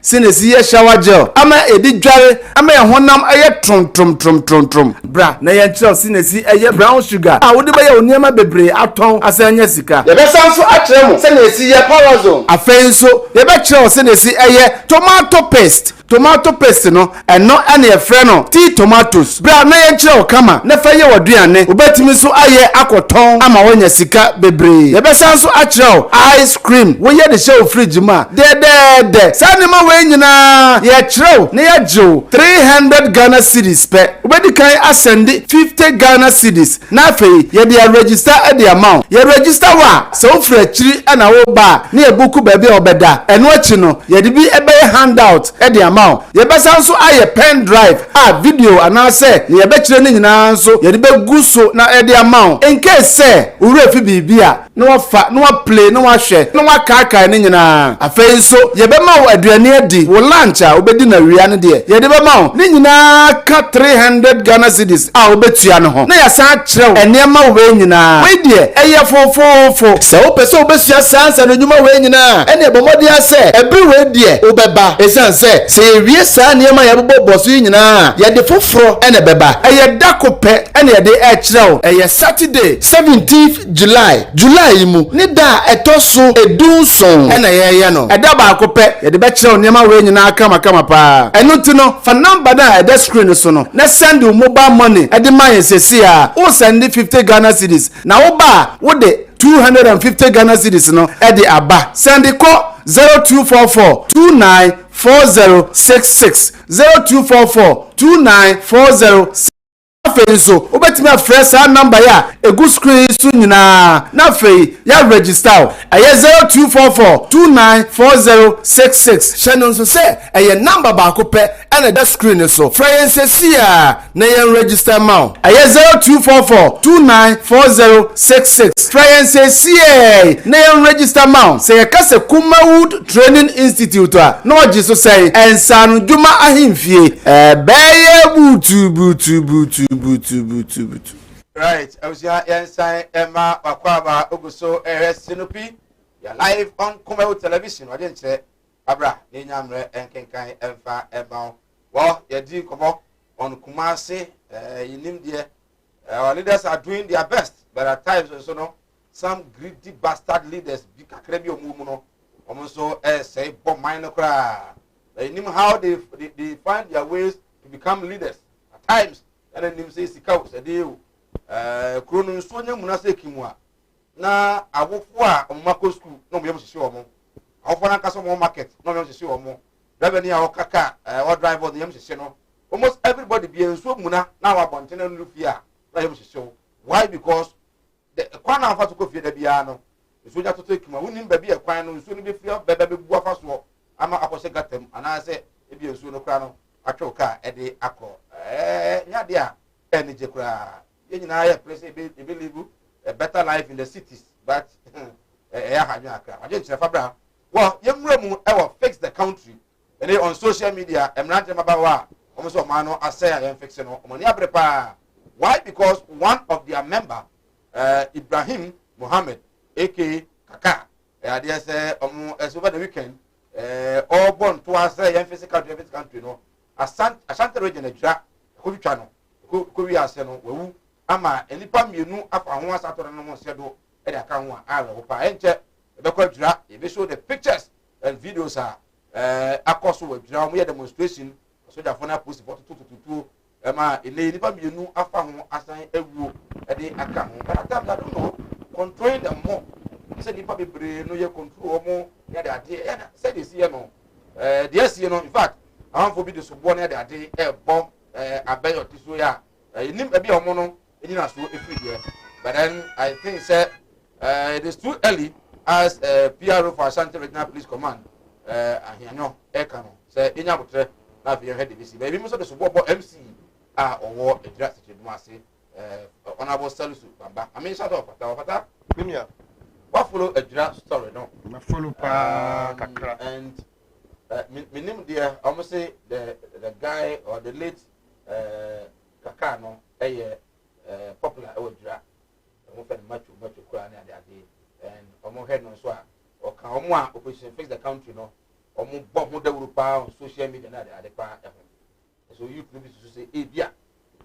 Sinesi ye shower gel. Ama edi dware. Ama ye honam aye trom. Bra na ye chel sinesi aye brown sugar. Wodi ba ye oniema bebre aton asanya sika. Ye besan so akere mo. Sinesi ye power zone. Afen so ye be chel sinesi aye tomato paste no eno ane ye fre no tea tomatoes. Bra na ye chel kama na fa ye woduane. Obetimi so aye akoton ama wonya sika bebre. Ye besan so akere ice cream. Wo ye de show fridge ma. De. Sanima nyina ye chiro na ye jo 300 Ghana cedis pe obedi kan asende 50 Ghana cedis na afei ye de register e de amount ye register wa so fra chiri ana wo ba na ye buku ba bi obeda eno achi no ye de bi ebe handout e de amount ye besa nso aye pen drive video ana se ye be chire ni nyina nso ye de be guso na e de amount in case se ure fi bibia na wa fa na wa play na wa hwe na wa kaka ni nyina afei nso ye be ma wo aduane di wo lunch a obedi na wia ne de ye de be ma wo ni nyina ka 300 Ghana cedis obetua ne ho na ya sa kire enema wo be nyina we de eye fofofo se wo pese obesua sansa no nyuma we nyina ene bomodi ase ebi we de obeba esanse se wie sa nema ya boboso nyina ye de foforo ene beba eye dakope ene ye de e kire wo eye Saturday 17th July mu ni da etoso edunson ene ye no eda ba akope ye de be kire nema we nyina kama pa eno ti no fa number na eda screen so no na send you mobile money ede man sesi a o send 50 Ghana cedis na wo ba wo de 250 Ghana cedis no ede aba send ko 0244294066 0244294066 so obetimi afresh sa number ya egu screen so nyina na fei ya register aye 0244294066 channel so say aye number ba ko pe and that screen so friends see na ya register ma aye 0244294066 friends see na ya register ma say ya kase Kumawood Training Institute no oji so say ensanu dwuma ahimfie beye butu Right, I was here inside Emma Wakwaba Oguso Sinopi. You're live on Kumawood television. I didn't say Abra, Ninyamre, and Kenkai, Emfa, Emma. Well, you did come up on Kumasi, you name there. Our leaders are doing their best, but at times also no some greedy bastard leaders, Bikakrebio Mumuno, almost so say Bob Minor Cra. They know how they find their ways to become leaders at times. And then them say sika say dey krono nso nya munase kimwa na awofo a omako school no mo yem hye omo awofo na kaso mo market no mo yem hye omo driver ni a okaka or driver the yem hye no almost everybody be nso muna na wa bontene no fia na yem hye. Why? Because the kwana afa to kofie da bia no nso ja to take ma wonim ba bia kwan no nso ni be fia beba be bu afa so ama akose gatem ana se e bia nso no kra no atwo ka e de akọ nya de a eni je kra ye nyina ya place be live a better life in the cities but ya hanyu akra aje nchira fabra well yemra mu e wo fix the country and on social media emrante mabawa omo so ma no asay ya fix no omo ni abrepa. Why? Because one of their member Ibrahim Mohammed aka Kaka they say over the weekend all born to us ya fix country no Asante region ejira ko bitwa no ko wi ase no wawu ama enipa mienu afa ho asato no mo se do e de aka ho a wo pa enche be ko ejira e be show the pictures and videos akoso wa ejira mo ye demonstration soja for na post for tutututu ama enipa mienu afa ho asan ewuo e de aka ho but I don't know control them more say nipa bebre no ye control mo ya de ade say dey see no dey see no in fact I want to be the subordinate na de ade bomb abeyo tiso ya nim e bi omo no eni na so efiri there but then I think say it is too early as PRO for Ashanti Regional Police Command ahianyo e ka no say enya botre na fi head DVC but bi mo so the subordinate MC owo ejira sechedu ase honorable Salisu Bamba I mean shout out fata minia what follow ejira story no na follow pa kakra and my name there, I must say the guy or the late Kaka no, popular Odra, much and almost head no so or can opposition fix the country no, or more bomb the on social media at the part. So you could say, yeah,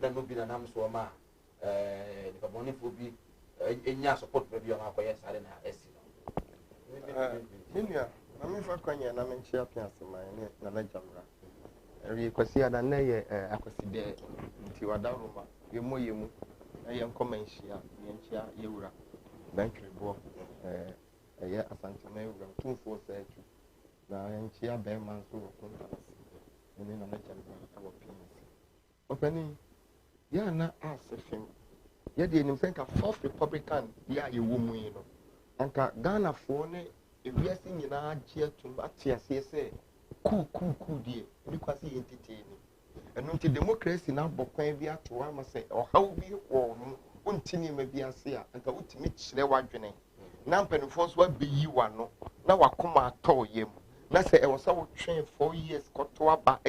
then will be an arm so ma, the money will be in your support maybe on our yes, I don't know. Mami fa kwanya na menchi apiase man na na jamra eri kwasi ada na ye akwasi de nti wada roma yemu na ye nkomanhia ye nchia yewura bankrebo ye asante na yewura tumfo setu na ye nchia be man so kontanasi ni na jamra awo pinsi opani ya na asefem ye de nim senka fourth republican ya ye womu yi no anka Ghana fo ne ebiasi nyina agye atum atiase se ku die ni kwase entertain eno nti democracy na bokwan bi ato ama se ohaw bi wo no untini ma bi ase a nka utimi kyerɛ wadwene na mpanifo so abeyi wa no na wakoma atɔ yem na se ɛwɔ sa wo twen 4 years kɔto aba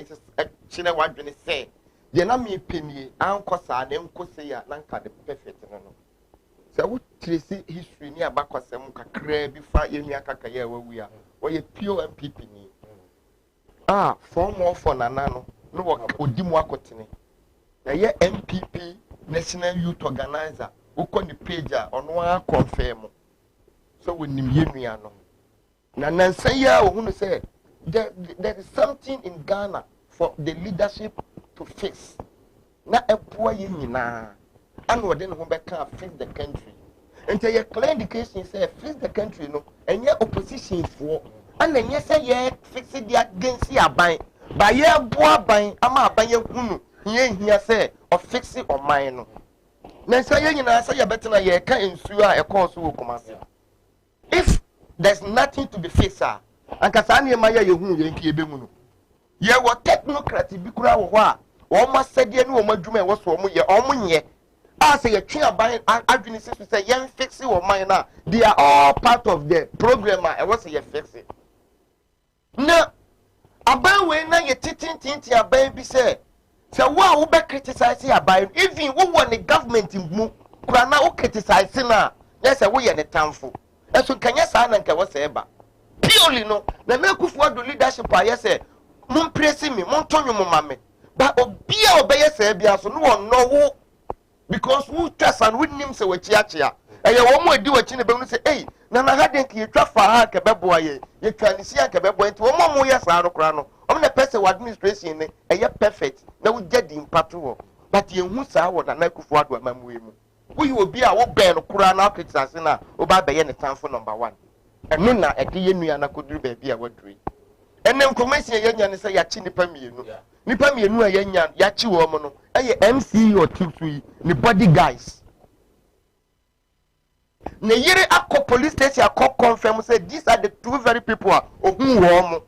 kyerɛ wadwene se ye na me penie ankosa na nkose ya na nka the perfect no so what tracy history ni abakwasem kakra bi fa yemia kakaya wawu a woye pure MPP ni form of for nana no wo odimu akotene na ye MPP National Youth Organizer ukọ ni page a ono a confirm so wonim yemia no na nansan ya ohunu say there is something in Ghana for the leadership to fix na epoa yemina and what then fix the country. And your clear indication say fix the country no and your opposition for and then yes say fix it against your buying by your boy buying ama buy hunu here say or fix it on mine no. Then say you know say you better na ye can ensure a course will come. If there's nothing to be fixed and kasani maya you hunu yenki ebe mu no. Ye what technocrat bi kura wo ho a almost said you know madwuma wo so ye omunye say a tree about administration say yen fix it or mine now. They are all part of the program and what say you fix it. Now about when now you tinti a baby say wow who be criticizing about even who want the government in move na who criticizing now yes we are the townful and so can you say na nka what say ba purely no na make for the leadership yes say mun praise me mun tonyo mo mame but obia obey say bia so no no because who trust and with him say we chia e ye wo mo edi wachi ne be no say eh na ha den ki twa fa ha ke bebo aye ye twa ni sia ke bebo enti wo mo yes aro kra no I'm the person administration perfect. Now we get the impact but you who say what na kufu adu amamu we will be our ben kura na critics na oba be ye time for number 1 eno na ede ye nua na koduru ba bia waduri ene information ye nya ne say ya chi nipa mienu a ye nya ya chi wo mo no eye MC or tutu ni body guys ne yere akọ police station akọ confirm say these are the two very people ohun wo mo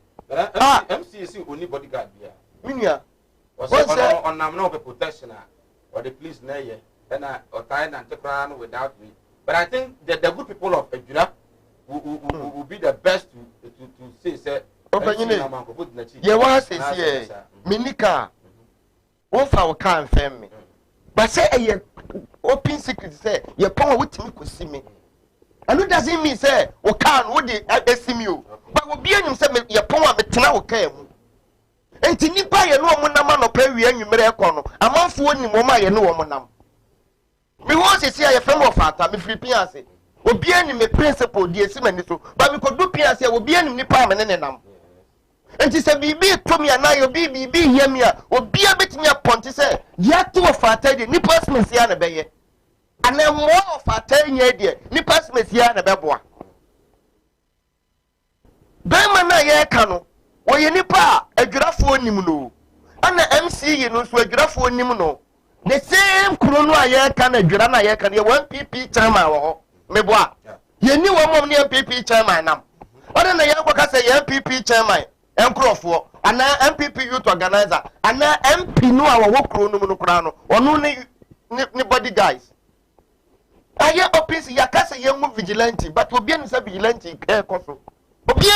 MC is only bodyguard bia minia on no protection or the police na ye and or time and take around without me. But I think that the good people of Ejura will be the best to say yeah, what say here minika won fa wo kan fem me but say a open secret say your power with me ko see me and it doesn't mean say wo kan wo dey esimi o but wo bia nyum say your power me tena wo kan mu enti nipa ye no mo nam no pa wi anwumere ekọ no amanfo oni mo ma ye no wo mo nam me won say say your friend of fata me free piance obi ani me principle di esimani so ba me ko du piance obi ani nipa me ne nam enti se bibi to me na yo bibi yemi a obi abetimi aponte se ya to fata de nipa smesi ya na beye ana mo fata nya de nipa smesi ya na beboa bema na ye ka no oye nipa adwurafo nim no ana MC yi no so adwurafo nim no the same krono aye ka na adwura na ye ka ne 1PP chairman wo meboa ye ni wo mom ne MPP chairman nam ona na ye kwaka say ye MPP chairman enkrofo ana MPP youth organizer ana MP no a wo krono mu no kra no ono ne body guys aye opis ya ka say ye mu vigilante but obi ani say vigilante koso obi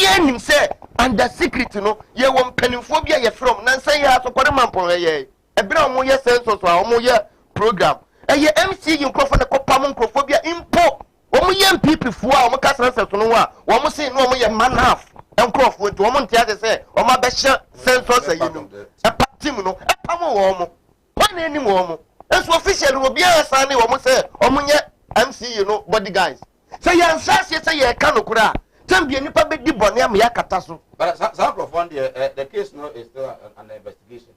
anim say under secret no ye won panimfo bia ye from nan say ya so kware mampon ye ebira omo ye census a omo ye program eye MC nkrofo ne kopam nkrofo bia impo omo ye MPP fo a omo ka census no a omo say no omo ye man half nkrofo to omo ntia say omo abehye census ayi no epatim no epam wo omo wan enim wo omo eso official obi a san ne omo say omo ye MC no body guys say ye ansase say ye ka no kura Tambia nipa be di bone am ya kata so. But some of one the case no is still an investigation.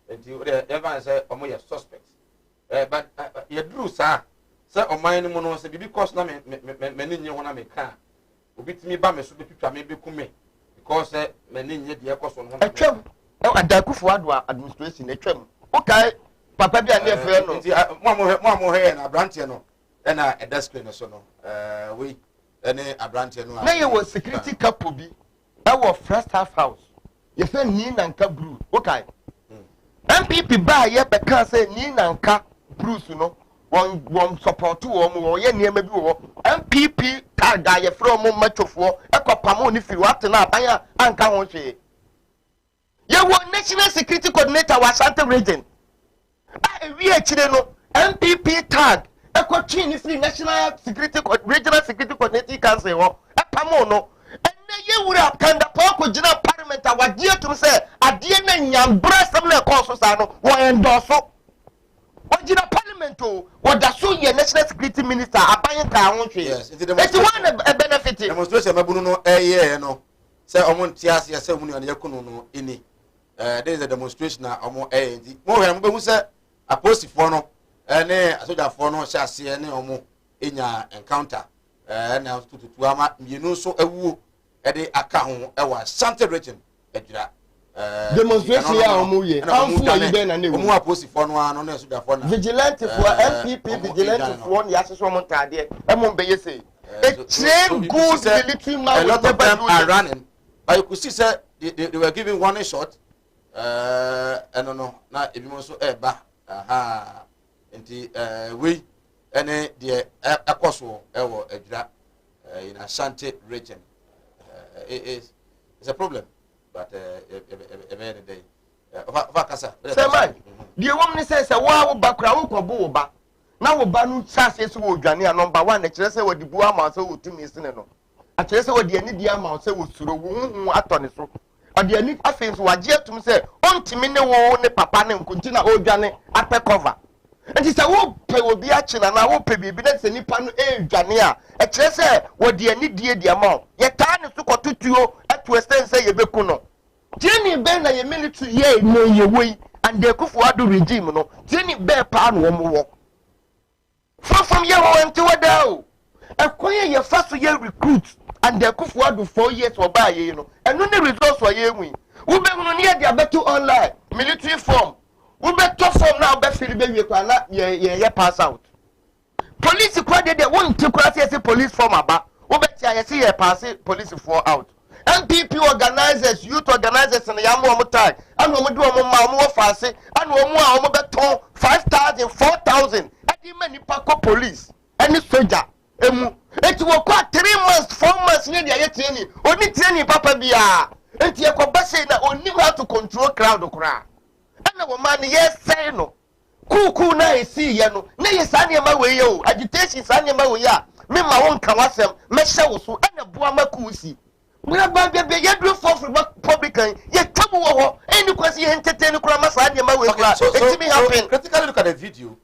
Until everyone say omo your suspects. But you drew sir. Say oman no no say because na me nye wona me kan. Obi timi ba me so be pipia me be kume because me nye de ekoso no. Atwam. E adakufu adwa administration atwam. Okay. Papa bia na efe no. Mo he na branch no. E na e desk no so no. We any abrante no. Na ye was security couple bi. That was first half house. You say ni nanka brew. Okay. MPP ba ye be kan say ni nanka Bruce no. One support to wo ye niam bi wo. MPP tag ye from mo machofo e kopam oni firi wat na abanya anka ho hwe. Ye wo national security coordinator wa Ashanti region. Wi akire no MPP tag Equatorial ni free national security regional security coordinating council wo epamo no enne ye wura kanda poko gina parliament awagie to say ade na nyambra sam na cause sa no wo endorso wo gina parliament o wo da so ye national security minister aban ka ho hwe yes it one benefit demonstration mabunu no no say omo ntiase say omo ne yakunu no ini there is a demonstration na omo nti mo hwe mo be hu say apostifo no ene asoja fo no hyase ene omo enya encounter na tututu ama mienu so awuo ede aka ho e wa Ashanti region adwira demonstration ya omo ye amfu ayi be na newu omo aposi fo no ano na asoja fo na vigilante for MPP vigilante for ya seso mo tade e mo be yese a train good military man a lot of them are running but you could see say they were giving one shot no na ebi mo so ba aha nti we ene de akoso ewo adwira in Ashanti region it's a problem but every day vakasa say man the woman says say wa bakura wo kobo wo ba na wo ba nu chase so wo dwane number 1 na kire say wo dibu ama so wo tumi sine no a kire say wo de ani di ama so wo suro wo hu atone so ade ani afenso waje atum say ontimi ne wo ne papa ne nkunti na o dwane ape cover and say wo pe obi achina na wo pe bibi na se nipa no dwane a e kire say wo de ani die di ama ye taa ne so kotutuo to extend say yebekuno. Tieni be na ye military ye no ye way and the Kufuor regime no. Tieni be pa no wo. From ye wo enti wada. Akwaye ye first year recruit and the Kufuor do 4 years or by ye no. And no results for ye win. We be no near the better online military form. We be to form now be feel be we kwa ye pass out. Police kwade de won ti kwa say police form aba. We be tia ye see ye pass police for out. MPP organizers, youth organizers and yamu omo time. Anu omo do omo ma omo fase. Anu omo a omo be ton 5,000, 4,000. Adi many pako police. Any soldier. Emu. Eti wo kwa 3 months, 4 months ni dia ye training. Oni training papa bia. Enti ye ko base na oni how to control crowd okra. Ana wo man ye say no. Kuku na esi ye no. Na ye sa ne ma we ye o. Agitation sa ne ma we ya. Me ma won ka wasem. Me hye wo so. Ana boa maku si. Mura ba be ye do for public ye tabu wo ho. Any kwasi ye entertain kura ma sa ne ma we kura. Eti me happen. Critically look at the video.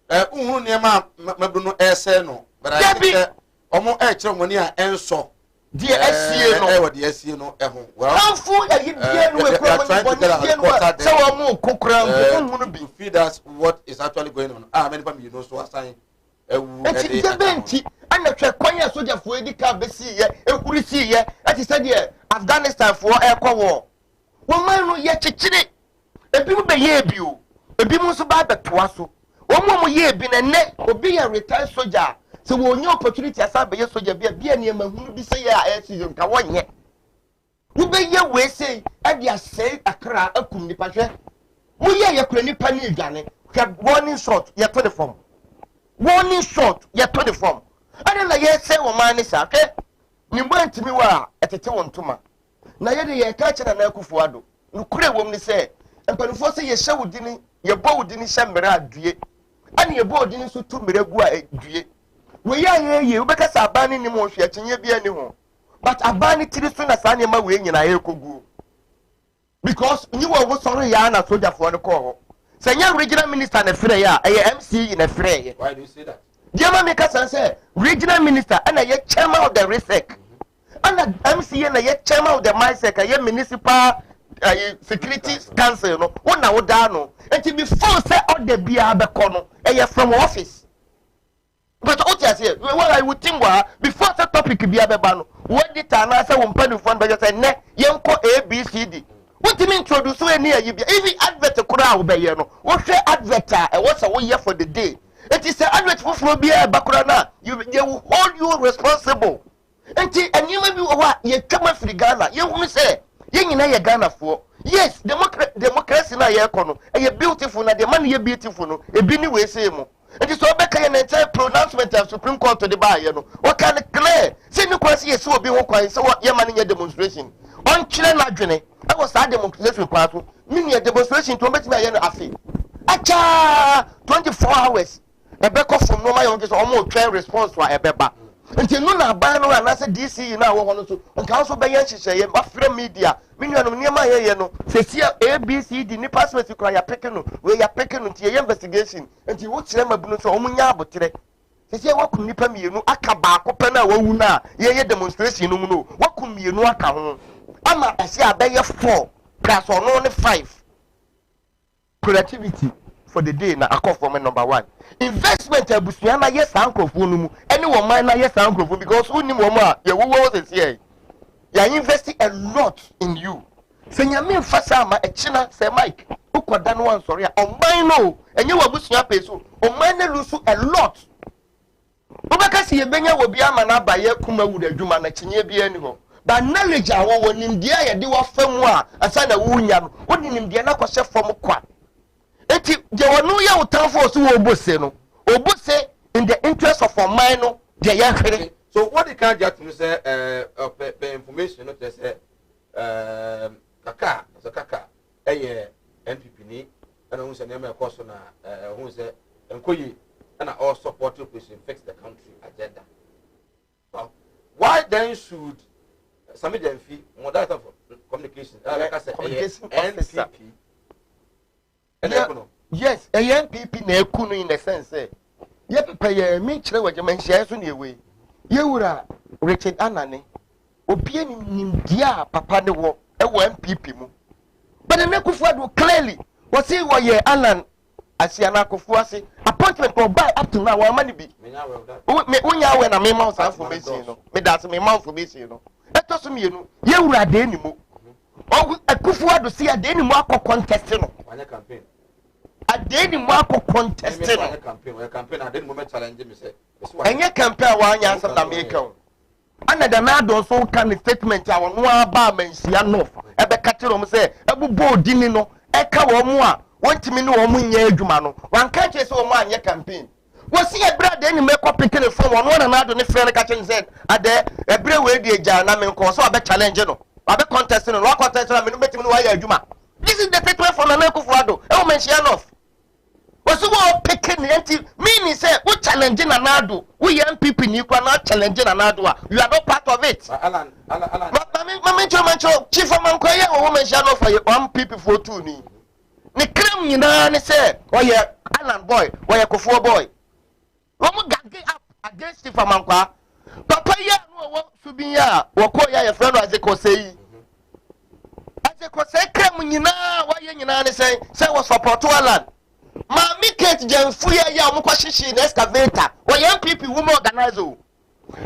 Uhuru ne ma mabru no say no. But I think omo kire money a enso. Die SCA no what the SCA no ho well amfu ayi die no we kura money no so wo mo kokura no be feed us what is actually going on many people you know so assign ewu eti debenti ana twa kwanya soldier fo edi ka besi ye ekuri si ye ati say de Afghanistan fo ekwo wo man no ye chichire ebi mu be ye bi o ebi mu so ba betoa so wo mo ye bi na ne obi ya retired soldier. So when your opportunity as a soldier be near my who be say a season ka wonye. You be ye we say e dia say akra akum ni pahwe. Wo ye yakura ni pani adwane. Warning shot ye to the form. Warning shot ye to the form. Ade na ye say wo man ni sa ke. Ni mbo ntimi wa etete won toma. Na ye de ye ka kira na Kufuor ado. No kure wom ni say empanufo say ye hye wudini ye bo wudini hye mmere adue. Ane ye bo wudini so tu mmere gu a adue. We ye ubeka sa abani ni mo hwe chenye bia ni ho but abani tiri so na sa ne ma we nyina ye kogu because you wo sorry ya na soldier for no call say nya regional minister na frɛ ya MC na frɛ ye. Why do you say that? Dear mama ka say regional minister ana ye chairman of the RISEC ana MC na ye chairman of the MISEC ye municipal security council no wona wo da no enti before say all the bia be kono from office. But what you say, well, I would think before the topic be a bano. What did I say when penny fund by just say, ne, yanko ABCD. What do you mean introduce any even advert a crowd by you? What's the advert? And what's a 1 year for the day? It is the advert for be a background. They will hold you responsible. And you may be what you come from Ghana. You will say, you know, Ghana for. Yes, democracy na ye kono. E beautiful na the man ye beautiful no. E bi ni we say mo. And so beka ye na entire pronouncement of Supreme Court to the bar ye no. What can clear? Say no kwasi ye so obi ho kwan say what ye man ye demonstration. On chile na dwene. E was that demonstration kwa so. Me ye demonstration to meet me ye no afi. Acha 24 hours. E beka from no my on just almost try response to e beba. Until no na ban no na say DC na wo hono so. On council be ye hihye ye ba free media. Minnuanum niema ye no sesia ABCD ni passport kura ya peke no we ya peke no tie investigation enti wo kire mabunu so omunya abotre sesia wakum nipa mienu aka baako pe na wawu na ye demonstration no mu no wakum mienu aka ho ama ase abaye 4 plus ono ne 5 productivity for the day na akofo number 1 investment abusuya na yes ankofo no mu ene wo man na yes ankofo because unim wo ma ye wo sesia you are investing a lot in you. Say you mean fasa ma echina say Mike. Ukoda no one sorry. On mine no. And you abusuya peso. On mine lose a lot. Obaka si yebenya wo bia ma na baye Kumawood adwuma na chenye bia ni ho. But knowledge a wo nimdia ye de wo fam a asa na wo nya no. Wo nimdia na kwose fam kwa. Eti je wonu ya utanfo so wo obose no. Obose in the interest of our mind no de ya hwere. So what they can't just say information not just say kaka NPP ni and who say name course na who say enkoyi and all support to fix the country agenda. Well, why then should some of them fee moderator for communication like I said NPP yes a NPP na ekunu in the sense say ye pay me kire waje man share so ne we Yewura Richard Anane Obi ni nimdia papa ne wo e wo MPP mu. But the Kufuor clearly was say wo ye Alan Asiana Kufuor say appointment for buy up to now wa money be. Me unya we na me ma so information no. Me that me ma information no. Eto so me no. Ye wura de ni mu. O Kufuor do see ade ni mu akọ contest no. Wanya campaign. Ade ni mu akọ contest no. Wanya campaign. Wanya campaign ade ni mu me challenge me say. Enye campaign wa anya answer na me ka. Ana da na do so kan statement a won wa ba mansia no. Ebe ka kire mo say ebubo odini no. E ka wo mu a wontimi ne wo mu nya adwuma no. Wan ka kire say wo mu anya campaign. Wo see ebra de ni me copy kire phone won na na do ne frɛ ka kire say ade ebre we di eja na me nko so abe challenge no. Abe contest no. Wa contest na me no betimi no wa ya adwuma. This is the statement from Nana Kufuor. E wo mansia no. Wasu wo picking anti meaning say we challenge na nado we MPP ni kwa na challenge na nado you are not part of it. Alan Mama chief manko ye wo mention no for one people for two ni kram nyina ne say oye Alan boy oye Kufuor boy wo mu gage up against chief manko papa ye no wo subin ya wo ko ya friend azeko sei kram nyina wo ye nyina ne say wo support Alan Mami Kate Jamfuya ya mukwa shishi na excavator. Wa MPP woman organizer.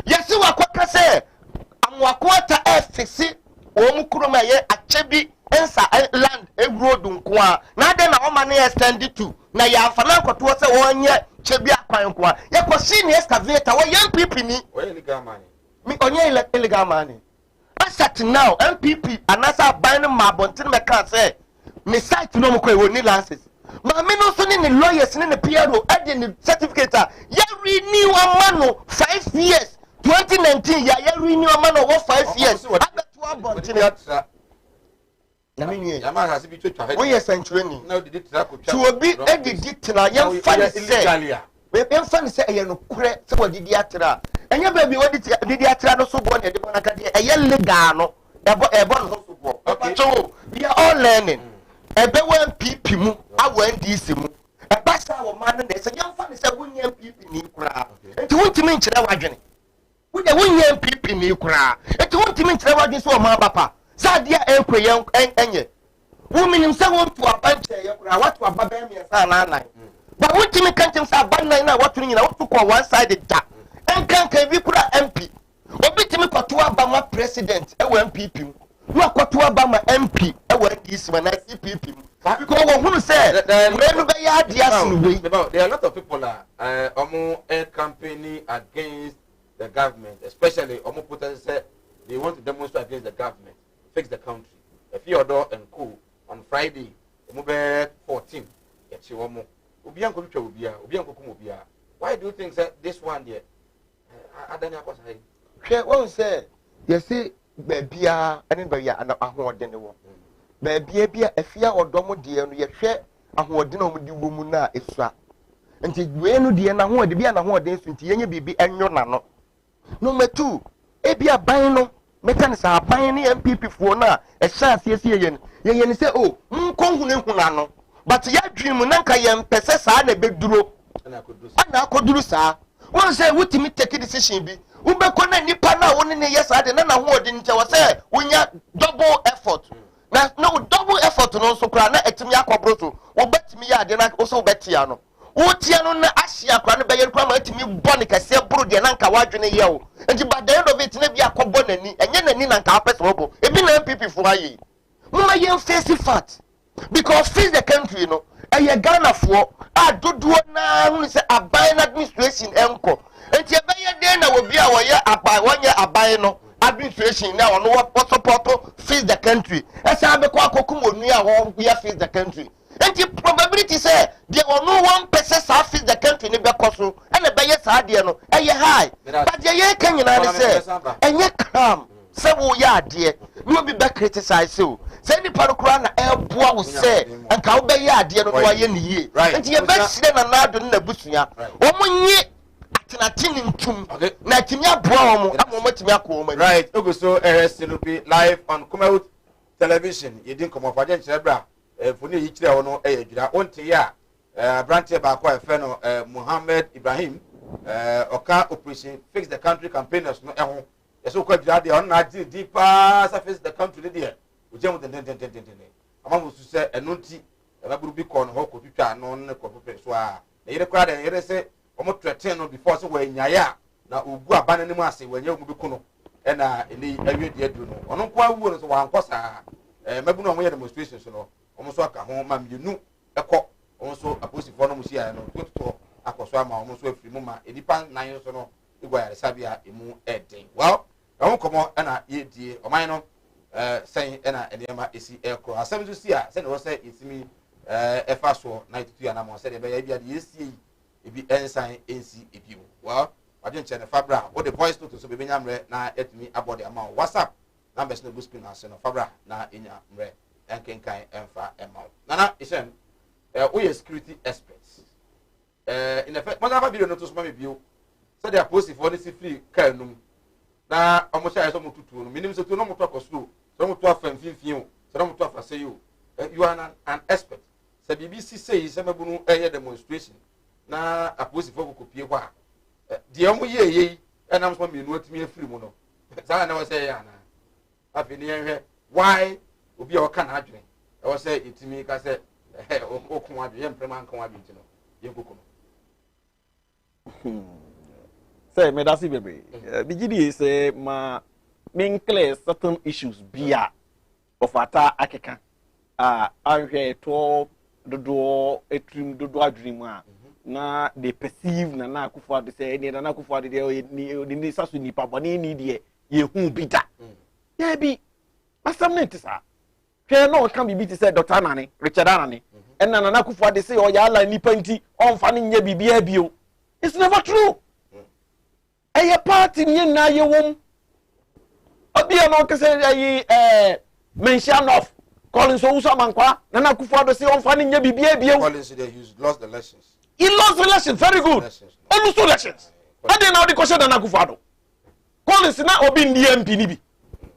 Yesi wa kwa se amwakwata FCC o mukuruma ye achebi ensa land road nkoa. Na de na oma na extend to na ya afana nkoto se wonye chebi akwan nkoa. Ye kwa shi na excavator wa MPP ni. Wa illegal money. Mi onye illegal money. Asat now MPP anasa ban ma bontin me kan se me site no mko e woni license. Mami no so ni lawyers ni PRO ade ni certificate ya renew amano 5 years 2019 ya renew amano 5 years abeto abontin na menu ya ma ha se bi twetwa he we century ni na odi tira ko twa to obi edidi tira ya fa se we fa ni se eye no kure se wadidi atira enya ba bi wadidi atira no so bo na de bona ka de eye legal no ebo no so bo so we are all learning ebe wan PP mu awan DC mu eba sa wo man na se yamfa ne se wunya PP ni kura enti wuntimi nkyere wadwene wunya PP ni kura enti wuntimi nkyere wadwene so ma papa sa dia ekwe enye wuminim se wontu abanche ye kura watu ababa mi sa na anan ba wuntimi kantim sa abannan na watu nyina watu ko one side da enkanka bi kura MP obitimi kwato abama president ewa MPP mu no kwato abama MP ewa DC na CPP mu because we who say when be ya dia way there are a lot of people campaigning against the government, especially put say they want to demonstrate against the government, fix the country. If you order and co on Friday 14 why do you think that this one there adanya ko say she won say you see bebia anybody ana ahoden wo bebia bia afia odom de no ye hwe ahoden o mudi wo mu na esua nti we no de na hoden bia na hoden so nti yenye bibi enyo na no number 2 ebia ban no mekan sa ban ni MPP fo na e sha siesie ye ni say oh nkon hunehuna no but ya dream na nka ye mpese sa na beduro ana akoduru sa won say wutimi take decision bi ubekọ na nipa na woni ne yes ade na hoden nche wo say wonya double effort na no double effort no so kra na etimi akobro so wo betimi ya ade na wo so betia no wo tia no na ahia kra no beye kra ma etimi bone kase buru de na nka wadwene ye wo enti by the end of it na bi akobo nani enye nani na nka apese wo ebi na MPP fo ayi mama ye face fact because face the country no eye Ghana fo adodo na hu se aban administration enko enti ebeye de na obi a woye aban wonye aban no administration na ono wo support face the country esa be ko akokum onu a wo ya face the country enti probability say there ono one person sa face the country ni be koso ene beye sa de no eye high but ye kan nyina ne say enye calm say wo ya de no be be criticize you say ni parokura na eboa wo say anka wo be ya de no wo ye ne yie enti ye be sire na nado na busua wo munye atinatini ntum na timi aboa wo amomotimi akoma right ogoso RSLP live on Kumawood television yedin komo faje nchebra funi yi kire wono edwira onte ya branche ba kwa efe no Muhammad Ibrahim oka operation fix the country campaigners no so kwa jade on na deeper surface the country there we jam den ama so say enonti e ba buru bi ko no ho ko twitwa no ne ko pepe so a na yere kwa den yere say omo threaten no before so we nyaya na ogu abane ne mu ase we nya mu bi ko no e na eni awie de adu no ono kwa wuo no so wan kosa mabu no omo ye demonstrations no omo so aka ho ma mienu ekọ omo so aposifo no mu sia no to akoso ama omo so afiri mu ma edipa nan so no igwa yare sabia emu eden well omo komo na ye die oman no sen na enema esi ekro asem so sia se no say itimi efa so 92 na mo se de be ya bia de esi ebi ensan ensi ebi well wadwen che ne fabra wo the voice note so be nyamre na etimi abode ama WhatsApp numbers no boost na se no fabra na enya mre enkenkan emfa ema nana isem we security experts in effect mo na video no to so ma bio so they are posting for this free car num na omo sha so mo tutu no minim so to no mo to akoso so mo to afan finfin o so mo to afase you you are an expert so BBC say se mabu no demonstration na aposi for ko pie ho a de omo ye enam so menu atimi afiri mu no sa na we say ya na afi ni enhwe why obi a o kana adwene e wo say itimi ka say o ko adwene emprema nkan adwene no ye kokko say me that's baby bigidi say ma main clear certain issues bia of ata akeka ahwe to dodo etrim dodo adwene mu a na they perceive na akufo ade say ni na akufo ade ni saso ni pa boni ni de ye hu bida ya bi asam na ntisa hwe no kan bibi ti say Dr. Nani Richard Anani na akufo ade say o ya ala ni panti on fa ni nya bibia bio it's never true a party ni na ye wom obi no kase ayi mention of Collins Owusu Mankwa na akufo ade say on fa ni nya bibia bio Collins they lost the elections. He lost elections, very good. Almost elections. I didn't know the question than Akufado. Collins na obi ndi MP ni bi.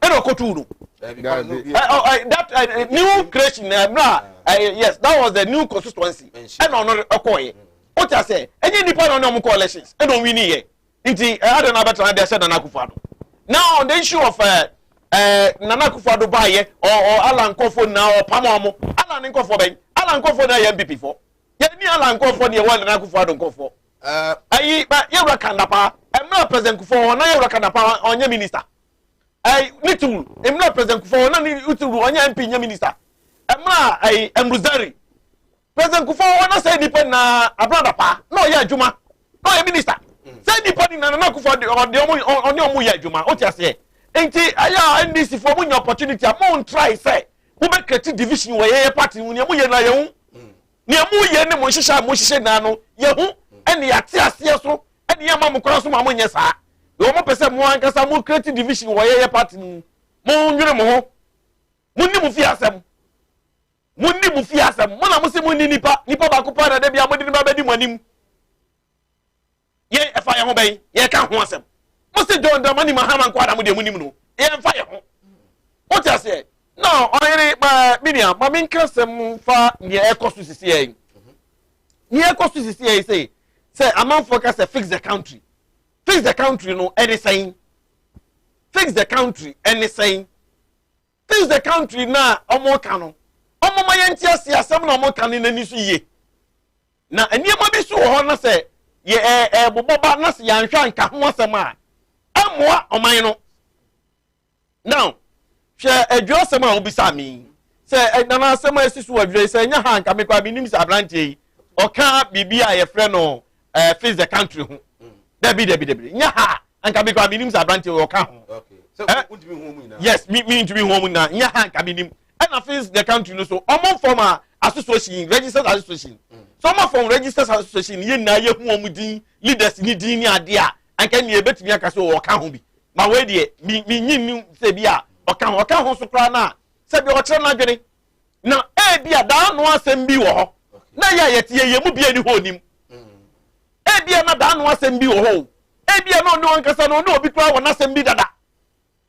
Eno koturu. That new creation yes, that was the new constituency. Eno no okoye. What I say, any nipa no mo elections. Eno win here. Nti I don't know better than said than Akufado. Now on the issue of Nana Akufado baye or Alan Kofo now or Pamamo, Alan Kofo ben, Alan Kofo na MP before. Ni Alan Kofo ni wale na Akufado Nkofo. Ayi ba ye rakanda pa. I'm not president Kufo na ye rakanda pa onye minister. Nitul, I'm not president Kufo na ni utulu onye MP nya minister. Emra Emruzari. President Kufo na say depend na abrada pa. No ye adwuma. No ye minister. Say depend na Akufo de omu ye adwuma. O ti ase. Enti aya NDC for mu opportunity amon try say. Wo be create division we ye party mu ye na ye hu. Ni amu ye ne mo hihye na no ye hu ene ya te ase so ene ya ma mo kora so ma mo nye saa yo mo pese mo ankasa mo create division wo ye party mu mo nwere mo ho mo ni mo fi asem mo na mo se mo ni nipa ba ko pa na da bia mo di ba bedi mo anim ye efa ye ho ben ye ka ho asem mo se John da mani mahama nko ada mo de mo nim no ye efa ye ho o ti ase no oyere Miriam ma min krasem fa ne ekosu sisi yen ne ekosu sisi yen say among focus fix the country no anything fix the country anything fix the country na omo ka no omo ma yenti ase asem na omo ka ne nani so ye na eniema bi so ho na say ye boboba na se yanhwa nka ho asem a amoa oman no now she adwo asem a obisa mi say nana asem asisu adwo say nya ha nka me kwa bi nim sa brantie oka bibia ye frɛ no face the country ho debi nya ha nka me kwa bi nim sa brantie oka ho Okay. So ntimi ho mu ina. yes me ntimi ho mu na nya ha nka bi nim and face the country no so omo form association registered association so omo form registered association ye na ye hu omu din leaders ni din ni ade a anka ne ebetimi aka so oka ho bi ma we de mi nyim se bia oka ho so kra na se bi o kire na dwene na bia da no asem bi wo ho na ya yete ye mu bia ni ho nim bia na da no asem bi wo ho bia na no ankasa no obi kra wo na asem bi dada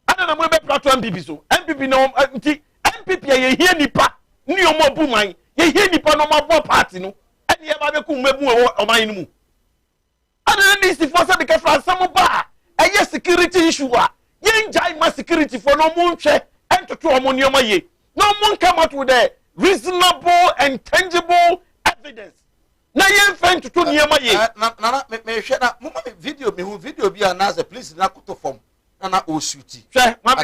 ana na mo be platform MPP so MPP no nti MPP ye hie nipa ni o mo bu man ye hie nipa no ma bo party no ene ye ba be ku mebu o man no mu ana ni si for say the France some ba security issue a yen jai ma security for no mo nhwe entoto omo nioma ye no mo come out with a reasonable and tangible evidence na yen fan to nioma ye na me hwe na mo me video bi ana as police na koto form na o suiti hwe ma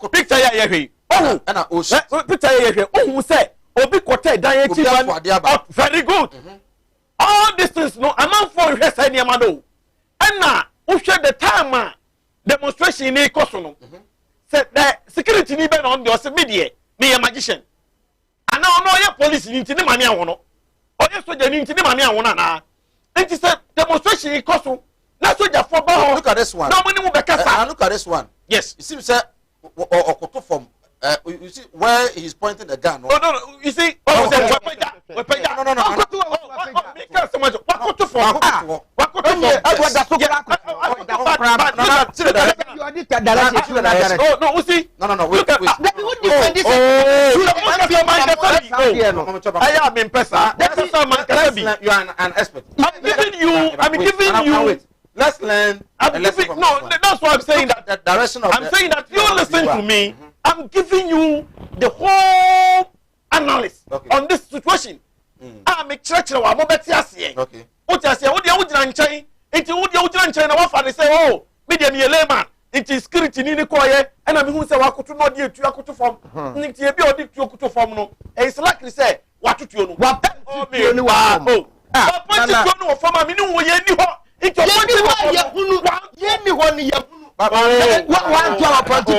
picture ya hwe oh na o suiti picture ya hwe oh say obi kote dan ya chi very good all these things no among for hwe say nioma do na o hwe the time demonstration ni koso no say the security ni be na on the media me magician ana ono ye police ni ntini mame awono oye soldier ni ntini mame awono na enti say demonstration ni koso na soldier for ba ho look at this one no money mu be kasa look at this one yes you see say okoto from you see where he's pointing the gun no you see wepeja no because so much wakoto from wakoto no you see no wait I am in person you are an expert I'm giving you let's learn that's why I'm saying that the direction of I'm saying that you listen to me. I'm giving you the whole analysis on this situation. I make church now. I'm better here. Okay. What you say? What you nchai? Enti what you nchai na wafa dey say oh, me dey me layman. Enti security ni koye. And I mean say wakutu no dey tu akutu form. Nti e bi odi tu akutu form no. It's likely say watutu no. Watutu no wa. Oh. Watutu no form am ni wo ye ni ho. Enti o poti ye hunu. Ye ni ho ni ye hunu. One to our point let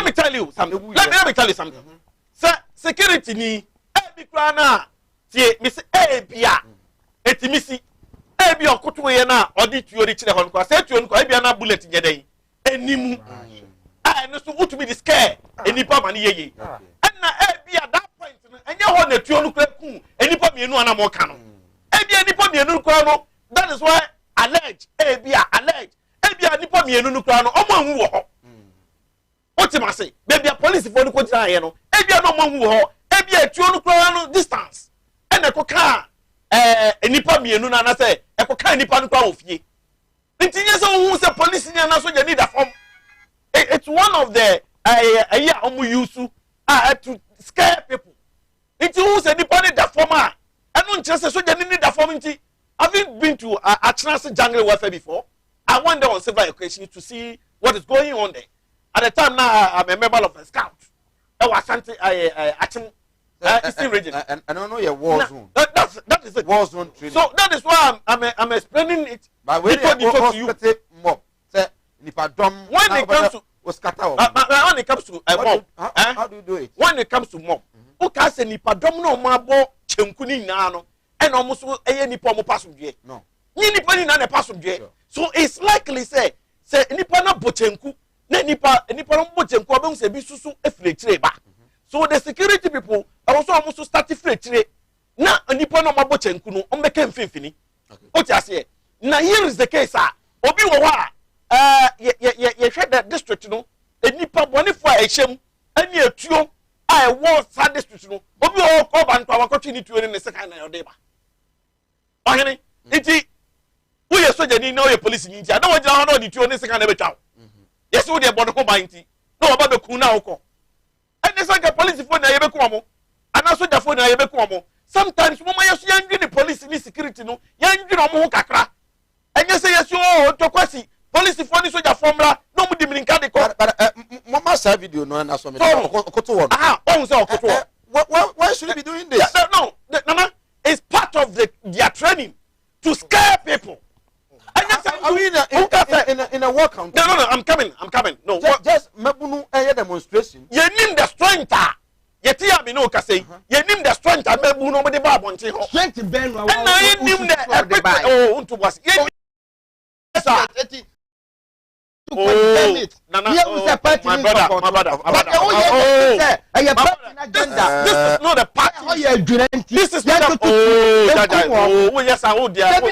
me tell you something. Let me tell you something. Security ni ebi krana tie miss ebia etimisi ebi okoto ye na odi tuori kire hon kwa se tuori kwa ebia na bullet nyeden enimu no so what to be the scare enipa mani yeye na e at that point enye ho na tuo no kra ku enipa mienu ana mo ka no e enipa mienu kra no that is why allege allege enipa mienu no kra no omo anwu wo ho otimase baby police for no ko jira ye no no mo anwu wo ho tuo no kra no distance ene ko ka enipa mienu na na say e ko ka enipa no kra ofie ntinye se wo hu se police ni na so je need a form. It's one of the use to scare people. It's who said the body that former. I don't just so you need that form. Have you been to a trans jungle warfare before? I went there on several occasions to see what is going on there. At the time now, I'm a member of a scout. I was Action Eastern region. I don't know your war zone. That is it. War zone training. So that is why I'm explaining it. But when you mob. When it comes to mob, how do you do it? When it comes to mob, okay, say nipa dom no mabo chenkuni na no, and almost nipa mo pasumdwe. No. Nipa ni na ne pasumdwe. So it's likely say nipa na bochenku, na nipa no bochenku abem se bi susu efletire ba. So the security people also almost start efletire. Na nipa no mabo chenku no ombeke mfimfini. What you say? Na here is the case obi wo wa ye hwe the district no enipa bonifo a ehyem ani etuo a ewo sa district no obi o ko ba ntwa wakotwe ni tuo ne second na yode ba ohene enti wo ye soja ni na wo ye police ni nti ada wo gira ho na di tuo ne second na betwa yes wo de bono ko ba nti na wo ba be kun na wo ko ene sanga police fo na ye be ko mo ana soja fo na ye be ko mo sometimes mo ma yeso yandwi ni police ni security no yandwi no mo ho kakra enye se yeso o to kwasi police for ni soldier formula no mu diminka de ko mama sa video no na so me okoto won on say okoto why should you be doing this? No nana it's part of their training to scare people. Are we in a war country? No, I'm coming. No, just mebunu demonstration. You name the strength. Yeti abi no kase. You name the strength mebunu mo de ba bonte ho. Strength ben wa. And now you name the oh unto was. This is not a party. This is not a yes, I would. Yes,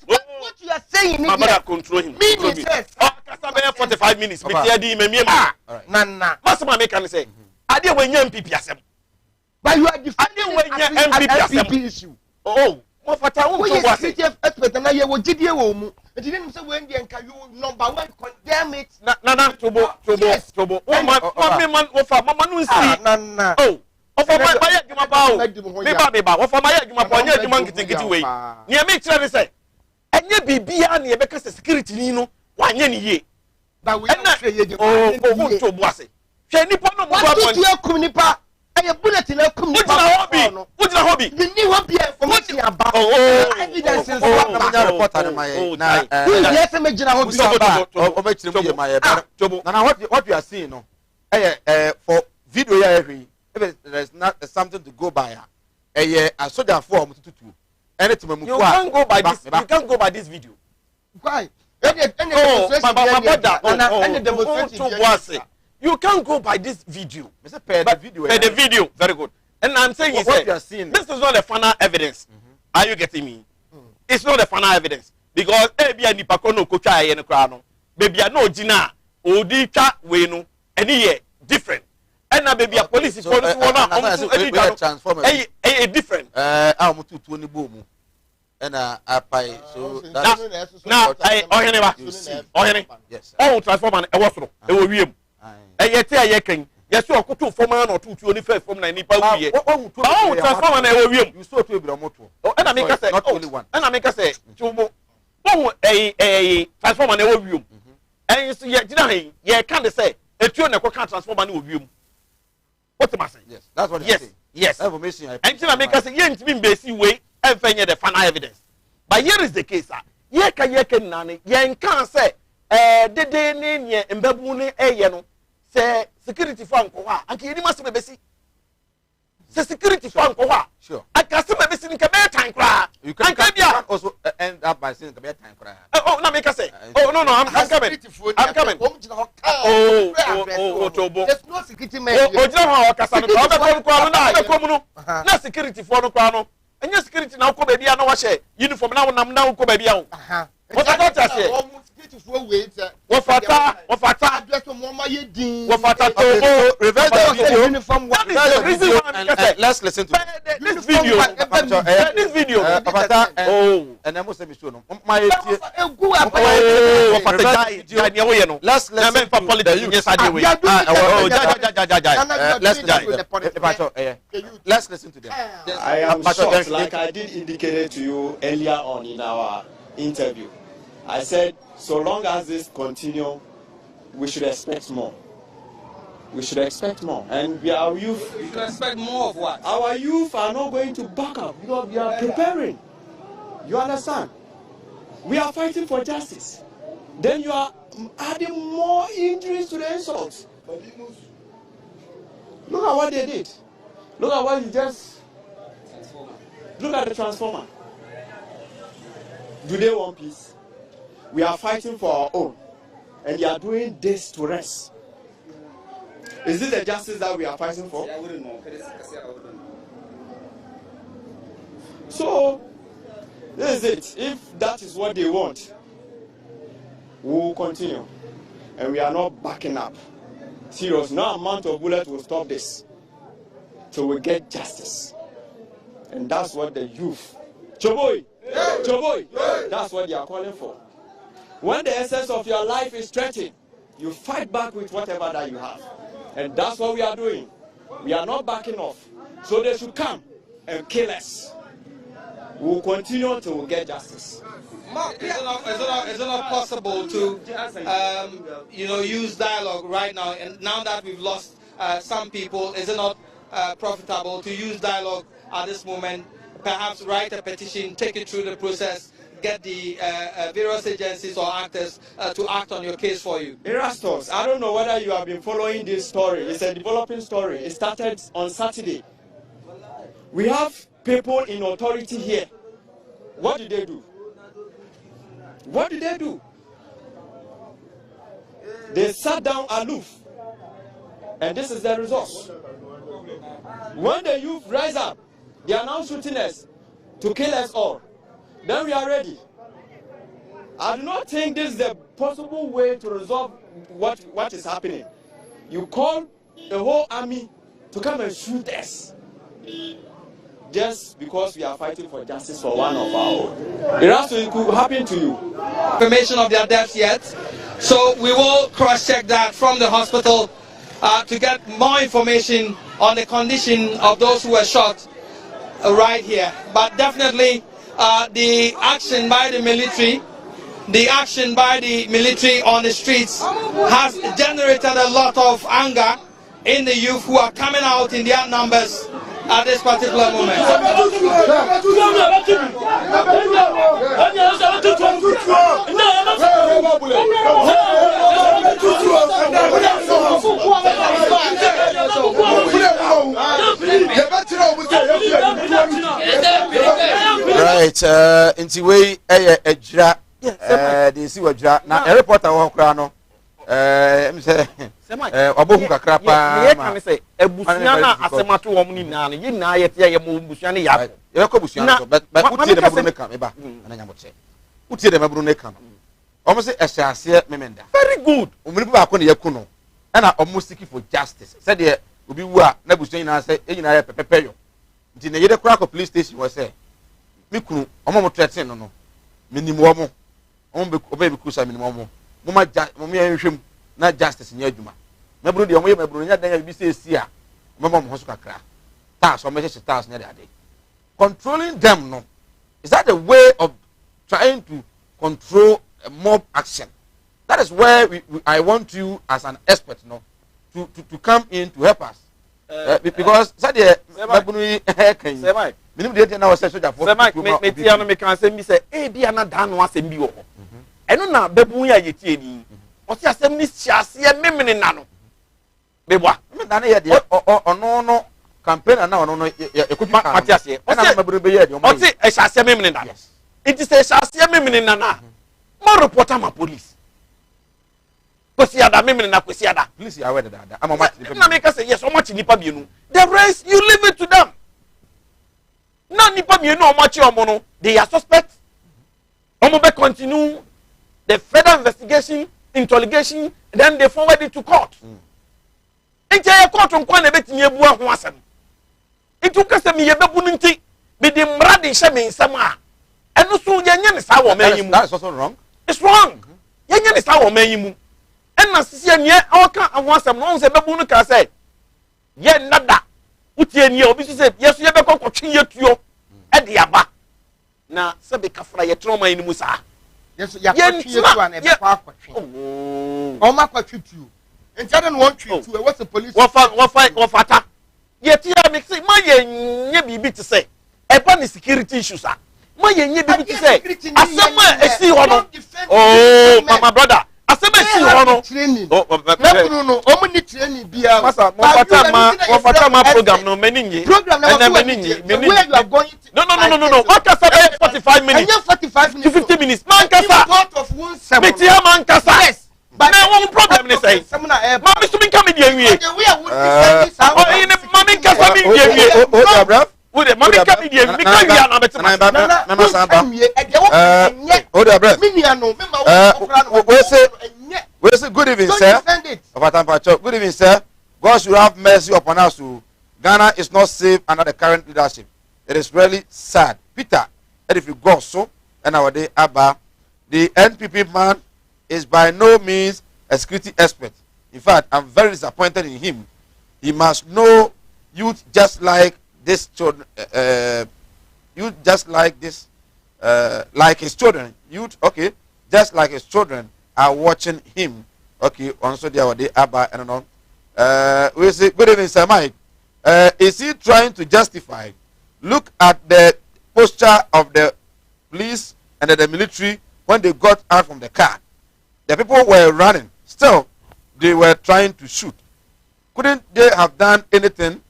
what you you are saying my brother control him. Meaning says. Oh, Kasabaya 45 minutes. Me tia di me me. Nana. Masama make can say. Ade when you MPP asem. But you are defending when you MPP issue. Oh, mo fata won to was it. Expert na ye wo gidie wo mu. It didn't say when the nka you number 1 condemn it. Nana tobo. Oh man ofa mama no nsi. Nana. Oh. Ofa ma ye adwuma ba o. Me ba ofa ma ye adwuma ba onye adwuma nkitikiti we. Ne me kire ne say. Enye bibia na ye beka security ni no wanye ni ye. Ba we na hwe ye oh to boase. Hwe nipa no mo ba pon. What kum nipa? Eye bullet na kum nipa. What's the hobby? The new hobby information about. Evidence is what na reporter na my na. Yes me gina hobby about. O be kire mu my na what you are seeing no. For video ya ehwe. If there's not something to go by, a soldier form tutu. You can't go by this. You can't go by this video. Why? You can't go by this video. The video, very good. And I'm saying what you are seeing. This is not the final evidence. Are you getting me? It's not the final evidence because maybe I nipa kono kocha ye no kra no. Baby I know jina odi twa we no any different. And now baby a police is for transform different. I want to ni bomu. And apai so now I ohene yes. Oh transform and e wosoro e wo wiem. E yete aye kan. Yes so okoto form na otutu oni first form na nipa wiye. Oh transform and e wo wiem. You so to ebira moto. Oh and I make say not only one. And I make say chubo. Oh transform and e wo wiem. And so ye gina he ye kan dey say etuo na ko kan transform and e wo wiem. What am I saying? Yes, that's what yes. saying. Yes. Information. And I make us say, "Yen to be basic way and find the final evidence." But here is the case, sir. Ye can nani. Yen can say, the day name ye mbebuni no say security for ankoa. Anki yeni must be basic. Say security for ankoa. Sure. I can see basic in kabaya time cry. You can also end up by saying kabaya time cry. Oh, now make us say. Oh no, I'm coming. I'm coming. Oh, Tobo. There's no security man. Oh, John, Kasano, na security for no crano. And your security now come baby, I know what uniform now, now come baby. What I got to say? What fata, address to Mama Yedin. what fata, reverse the video. Uniform. Let's listen to this video. This video. And I must say, Mr. My let's listen to them. I am shocked, like I did indicate to you earlier on in our interview. I said, so long as this continue, we should expect more. We should expect more. And our youth... You can expect more of what? Our youth are not going to back up because we are preparing. You understand? We are fighting for justice. Then you are adding more injuries to the insults. Look at what they did. Look at what you just... Look at the transformer. Do they want peace? We are fighting for our own. And you are doing this to rest. Is this the justice that we are fighting for? So, this is it. If that is what they want, we will continue. And we are not backing up. Serious, no amount of bullets will stop this. So we get justice. And that's what the youth, Choboy, that's what they are calling for. When the essence of your life is threatened, you fight back with whatever that you have. And that's what we are doing. We are not backing off. So they should come and kill us. We will continue until we get justice. Mark, is it not possible to use dialogue right now? And now that we've lost some people, is it not profitable to use dialogue at this moment? Perhaps write a petition, take it through the process, get the various agencies or actors to act on your case for you. Erastus, I don't know whether you have been following this story. It's a developing story. It started on Saturday. We have people in authority here. What did they do? What did they do? They sat down aloof. And this is the result. When the youth rise up, they are now shooting us to kill us all. Then we are ready. I do not think this is the possible way to resolve what is happening. You call the whole army to come and shoot us just because we are fighting for justice for one of our own. It could happen to you. Information of their deaths yet, so we will cross-check that from the hospital to get more information on the condition of those who were shot right here. But definitely the action by the military on the streets has generated a lot of anger in the youth who are coming out in their numbers at this particular moment. Right, inti we ejira they see wajira na a reporter wo kra no em say obohu kakra pa ye kan say ebusuan na asemato wo ni na ye na ye tie ye mo busuan ne ya ye ko busuan so but utie de maburu ne kan eba na nya mo che utie de maburu ne kan omo say ehase memenda very good omuri ba ko ne yaku no na omo seek for justice said de obi wu a na busuan na say enyina ye pepepeyo nti ne ye de kra ko police station wo say mikunu omo mo threaten no minimum omo obe kusa minimum mo ya nhwem na justice nya adwuma maburu de omo ye maburu nya dan ya bi say si a mo mo so kakra ta so me hye ta so nya de ade controlling them no is that a way of trying to control a mob action? That is where I want you as an expert no to come in to help us because said the maburu kan minim de na wose soja for me tia no me kan say mi say e bia na dan no asem bi wo eno na babu ya yetie ni o ti asem ni siase memene na no beboa me dan ye de ono no campaign na ono no ekotuma mati ase o na maburu be ye de o ti e siase memene na it is a siase memene na na mo reporter ma police kwesi ada memene na kwesi ada police ya we da ama ma na me ka say yes o ma chi nipa bienu the rest you leave it to them. No nipa mienu omachi omono they are suspects. Omo be continue the further investigation, interrogation, then they forward it to court. Enti ya court nkwa na betimi ebu aho asem. Itu kase mi ye bebu nti be the mrade hye me nsem a eno so yenye ne sa wo manyimu. That is also wrong. It's wrong. Yenye ne sa wo manyimu. Ena sisi anie awaka aho asem no nse bebu no ka say ye nada utie nie obi so say yeso ye be kokotwe yetuo e de aba na se be kafra ye troma ni musa yeso ya kwatwe yetuo na e be kwatwe o ma kwatwe tuo enti no won twe tuo e was police wofata ye tia me say ma ye nye bibi te say e ba ni security issues a ma ye nye bibi te say asema esi ho no oh mama brother asema esi ho no no no o mu ni training bia masa mo fata ma program no meninyi program na meninyi where you are going to no what ka say 45 minutes 45 minutes to 50 minutes man kasa metia man kasa yes but na one problem ni say ma mi so mi ka me di awie ma mi kasa mi di awie o bra wo de ma mi ka mi di awie mi ka wi na betima na ma samba o da bra mi nua no me ma we say good evening sir good evening sir. God should have mercy upon us. Ghana is not safe under the current leadership. It is really sad. Peter, and if you go so, and our day Abba, the NPP man is by no means a security expert. In fact, I'm very disappointed in him. He must know youth just like this children, youth just like this, like his children. Youth, okay, just like his children are watching him. Okay, also the our day Abba, and on. We say good evening, Sir Mike. Is he trying to justify? Look at the posture of the police and the military when they got out from the car. The people were running. Still, they were trying to shoot. Couldn't they have done anything?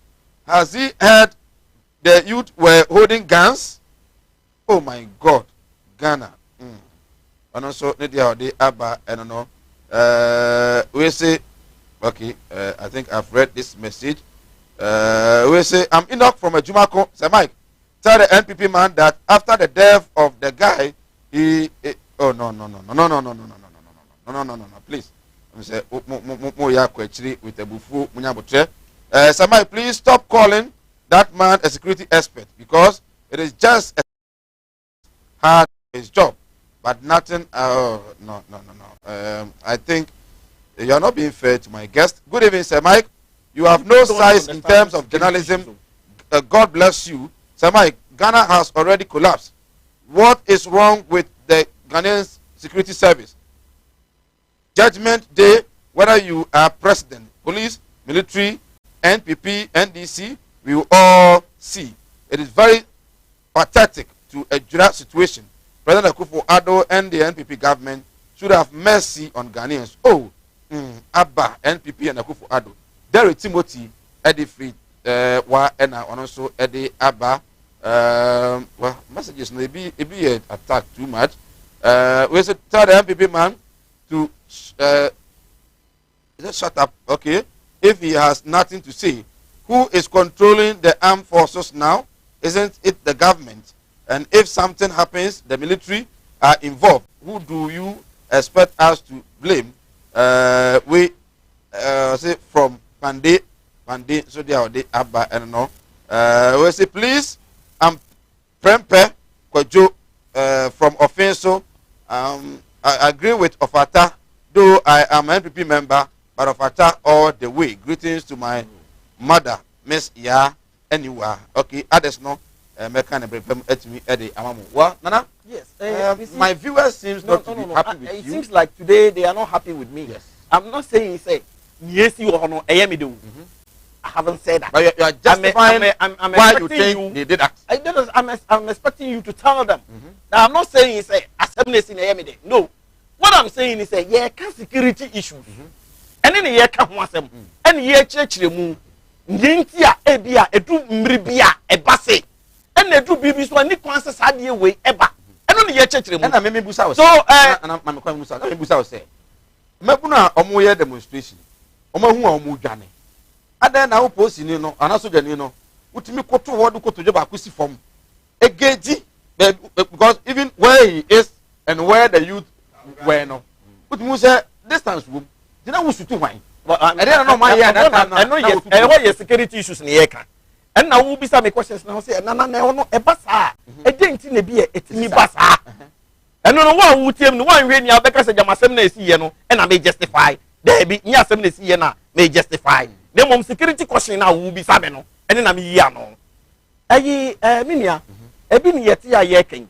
Has he heard the youth were holding guns? Oh my God, Ghana. And also, the Abba, and no. We say. Okay, I think I've read this message. We say, I'm Enoch from a Jumako. Sir Mike, tell the NPP man that after the death of the guy, he Oh no, please. I say mo ya kwechiri with a bufu munyabotre. Somebody please stop calling that man a security expert because it is just hard his job, but nothing. No. I think you are not being fair to my guest. Good evening, Sir Mike. You have no size in terms of journalism. God bless you, Sir Mike. Ghana has already collapsed. What is wrong with the Ghanaian security service? Judgment Day, whether you are president, police, military, NPP, NDC, we will all see. It is very pathetic to a Jura situation. President Akufo-Addo and the NPP government should have mercy on Ghanaians. Oh, Abba, NPP and Akufo-Addo. There is Timothy, Eddie Free, and also Eddie Abba. Well, messages may be attacked too much. We should tell the MPP man to shut up, okay? If he has nothing to say, who is controlling the armed forces now? Isn't it the government? And if something happens, the military are involved. Who do you expect us to blame? We say from Pande, so they are the Abba and no. We say please. Prempe Kwajo from Offenso. I agree with Ofata, though I am an NPP member, but Ofata all the way. Greetings to my mother, Miss Ya Anywhere. Okay, others no. Mekan and at me Eddie Amamu. What, Nana? Yes. My viewers seems not to be happy with it you. Seems like today they are not happy with me. Yes. I'm not saying say yes you or no. I haven't said that. But you are justifying I'm why you think they did that. I'm expecting you to tell them. Now, I'm not saying it's a assembly in Yemide. No. What I'm saying is a security issues. And then a come once and ye church remove Yintia Ebia, a true Mribia, a basse, and a true baby so any concerts had your way ever. And only ye church remove. And I may Busa. So, and I'm Musa. Busa say, Mabuna, Omoya demonstration. Omahu Omujane. And then I post in no, and also Janino, which me go to what to job acquisition from a gauge because even where he is and where the youth were no, but Musa distance room, did I wish to wine? I don't know my I know yes, and what your security issues in the Eka. And now will be some questions now say, Nana, no, a bassa, a dent in a beer, it's me bassa. And no one would tell me one rain your because I am a seminary, and I may justify. There be near seminary, may justify. The mom security question now will be Sabeno, and then I'm Yano. Minia, a bin yet yaking.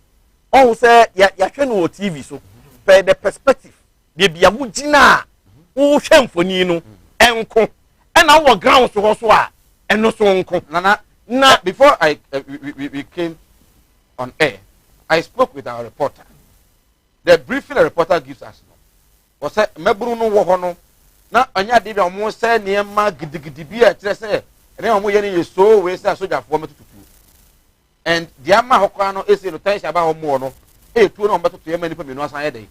Oh, say, Yakeno TV, so by the perspective, there be a Mujina, who shame for Nino, and our grounds to Oswa, and no so Nana. Now, before we came on air, I spoke with our reporter. The briefing the reporter gives us was said, Mebruno Wohono. Na anya de bi omo se niema gidigidi bi a kire se ene omo ye ne so we se soja fo metutu and the ama hokwa no ese no tension aba omo no e tuo no metutu ye mani pa menu asan ye dey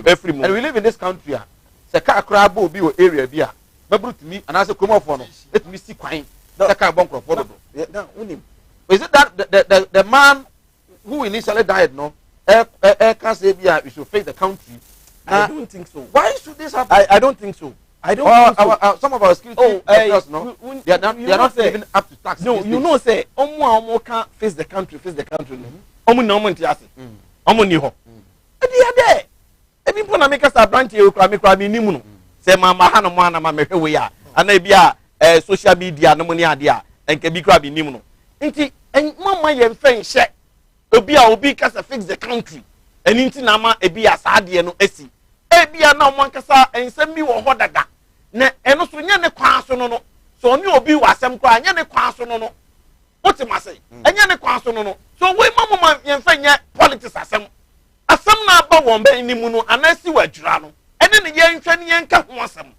every month and we live in this country se ka akra ba obi o area bi a mabrutumi anase kromofo no etumi si kwan se ka bon krofo do now is it that the man who initially died no can say bi a we should face the country? I don't think so. Why should this happen? I don't think so. I don't think so. Some of our security officers, no, they are not even up to tax. No, you know, say, Omo can't face the country. Omo no money ase. Omo ni ho. E dey there. E bi pona make us a branch e kura me nimu no. Say mama ha no mo ana ma mehwe we ya. Ana bi a social media no money ade a enke bi kura bi nimu no. Nti mama ye mfa nhye. Obi kasa fix the country. Eni nti na ma ebi asade no esi ebia na mo nkasa ensem bi wo ho daga na eno so nya ne kwan so no so oni obi wasem kra nya ne kwan so no otima sei enya ne kwan so no so we mama yemfa nya politics asem na ba won ba ni mu no anasi wadwura no ene ne ye nhwa ne yenka ho asem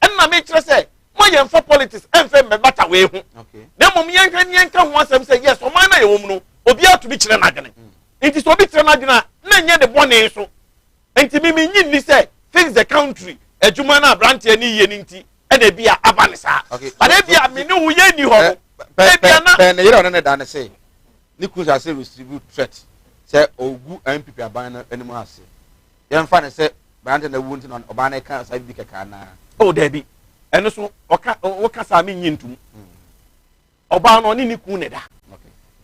enna me kire se mo yemfa politics emfa me bata we hu na mom yenhwa ne yenka ho asem se yes o man na ye wo mu no obi atubi kire na dwene nti so obi kire na dwene na nya de bone so enti mimi nyi ni say fix the country ejuma na branch ani ye nti e de bia abanisa but e bia me ne wo ye ni ho e bia na na yero na da na say ni kusa say distribute threat say ogu MPP aban na animal ase yɛn fa ne sɛ brante na wu nti na ɔbaa na ɛka saa bi kɛkɛ anaa. Oh Debbie, ɛno so ɔka saa mi nyi ntum. Ɔbaa no ɔne ne kun ne da.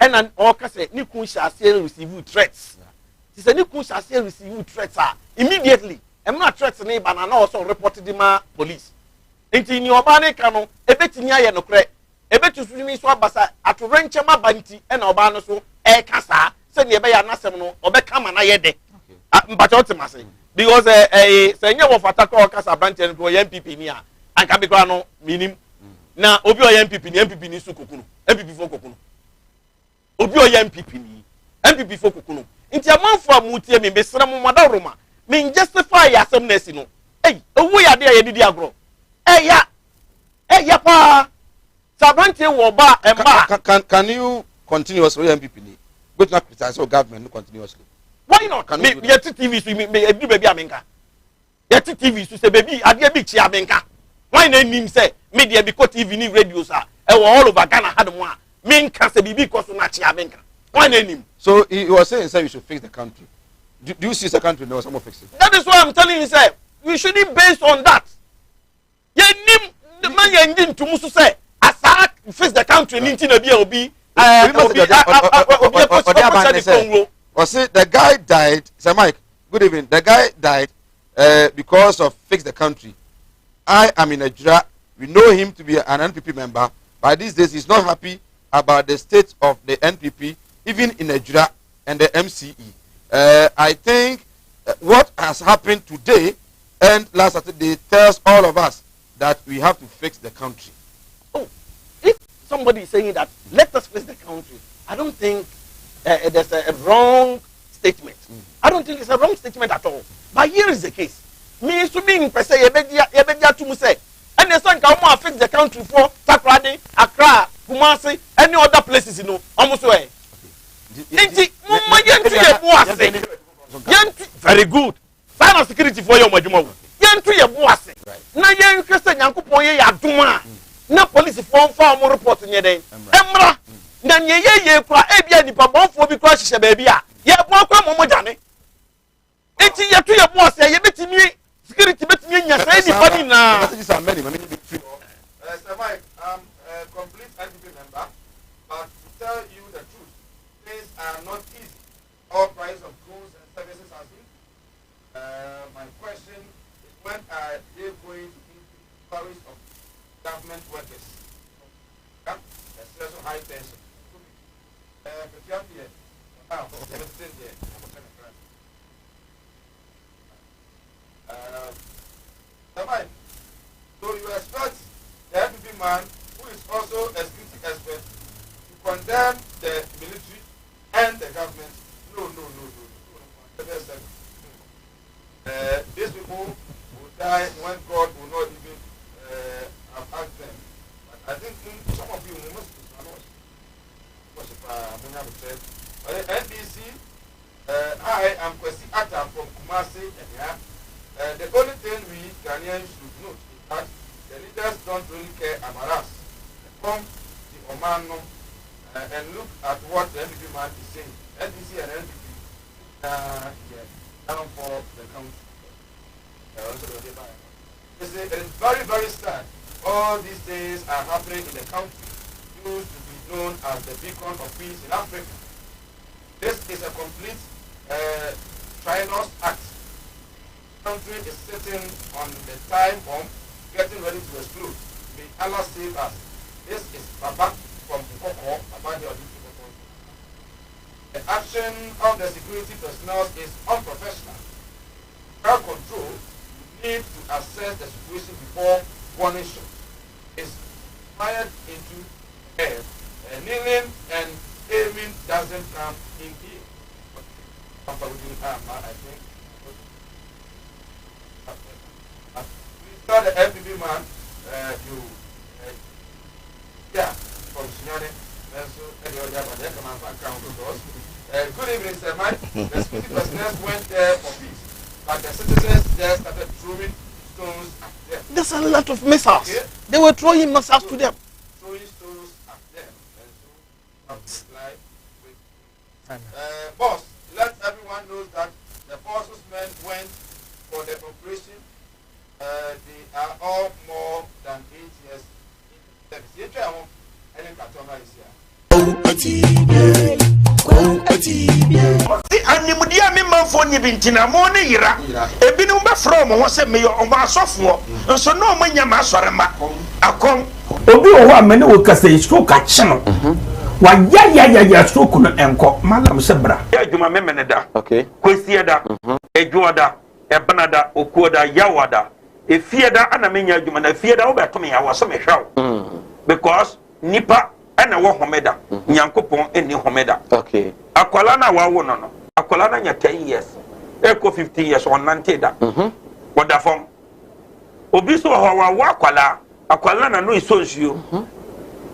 Ɛna ɔka sɛ ne kun hyɛ aseɛ receive threats. Ti sɛ ne kun hyɛ aseɛ receive threats a immediately ɛmuna threats ne ba na ɔsɔ report di ma police. Nti ni ɔbaa ne ka no ebetumi ayɛ no korɛ. Ebetu so ni so abasa atorenkyɛm aba nti ɛna ɔbaa no so ɛka saa sɛ ne ɛbɛyɛ anasɛm no ɔbɛka ma na yɛ de. Mpakyɛ ɔte ma se. Because sɛ nye wɔ fata kɔ ɔkasa abranteɛ no kɔ ɔyɛ MPP ni a anka bi kora no minim na obi ɔyɛ MPP ni so kokunu MPP fo kokunu obi ɔyɛ MPP ni MPP fo kokunu nti amanfo a mutie me besra mo mada roma me justify asɛm na asi no owu ya de ya didi agro ya pa sabranteɛ wɔ ba emba. Can you continuously MPP ni go to criticize your government continuously? Why not? Me yet TV so me do baby amenka. Yet TV so say baby ade bi chi amenka. Why na nim say media bi ko TV ni radio sa e wo all over Ghana had mo a menka say bibi ko so na chi amenka. Why na nim? So he was saying say you should fix the country. Do you see the country now someone fix it? That is why I'm telling you say we should be based on that. Ye nim the man ye ndim to musu say asa fix the country ni nti na bi obi or say the guy died. Sir Mike, good evening. The guy died because of fix the country. I am in Nigeria. We know him to be an NPP member. By these days, he's not happy about the state of the NPP, even in Nigeria and the MCE. I think what has happened today and last Saturday tells all of us that we have to fix the country. Oh, if somebody is saying that, let us fix the country, I don't think there's a wrong statement. I don't think it's a wrong statement at all. But here is the case. Me to being per se, yebedia to me say, and the son can more fix the country for Takrady, Accra, Kumasi, any other places, you know, almost way. Very good. Sign of security for your Majumo. Yantu ye boase. Na yen Christian Yankupon ye aduma. Na police form more report in your day. Emra. Na ye kwa ebia nipa bonfo bi kwa hihye ba bia ye bo kwa momo jane enti ye to ye boss ye betimi security betimi nya sai nipa ni na messages are many be free. Sir Mike, I'm a complete NPP member, but to tell you the truth, things are not easy. All price of goods and services has been. My question is, when are they going to increase salaries of government workers? There's also high tension. So you expect the NPP man, who is also a security expert, to condemn the military and the government? No. These people will die when God will not even have asked them. But I think some of you must be NBC, I am Kwesi Atta from Kumasi, and the only thing we Ghanaians should note is that the leaders don't really care about us. Come to Omano and look at what the NPP man is saying. NBC and NPP down for the country. It is very, very sad. All these things are happening in the country. Used to be known as the beacon of peace in Africa. This is a complete traitorous act. The country is sitting on the time bomb, getting ready to explode. May Allah save us. This is Baba from Bukoko, about the action of the security personnel is unprofessional. Crowd control, you need to assess the situation before warning shot is fired into air. Kneeling and aiming doesn't come in here. I think. We saw the MPP man, from Signore. Good evening, Sir Mike. The security personnel went there for peace, but the citizens there started throwing stones at them. There's a lot of missiles. Okay. They were throwing missiles to them. Throwing stones at them. And so, boss, let everyone know that the forces men went all more than 8 years. Animudia me manfo ni bintina mo ne yira ebinum be from ho se me o ma asofo nso no manya ma asorema akom obi o ho amene wo kasa isko ka chino wa ya stroke no enko malam se bra ya adwuma me mene da okay kwesi da edwo da ebana da okuo da yawa da efie da ana menya adwuma na efie da wo beto me yawa so me hwaw because nipa ana wo homeda nyankopon eni homeda okay akwala na wa wo no akwala na nya 10 years eko 15 years on nante da woda fom obi so ho wa akwala na no isonsuo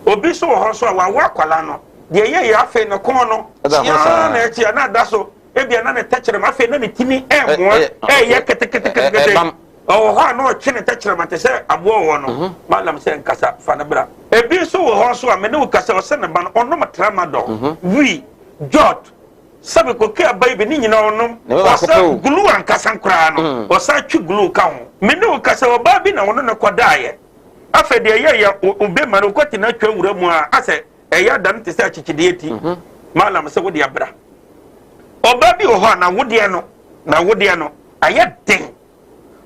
obi so ho so wa akwala no de ye ya afi no kon no ya na echi na da so ebia na ne techere ma afi na ne timi enwo ye kete oh ha no chine techere ma te se abo wo no malam se nkasa fa na bra ebi so ho so amene wo kasa o se ne ba no ono matrama do wi jot sabe ko ke baby ni nyina onom wasa glue ankasa nkra no wasa twi glue ka ho mene wo kasa o ba bi na wono ne kodaye afa de ye obe ma no kwati na twa wura mu a ase eya dan te se achikide eti malam se wo de abra oba bi o ho na wode no aye den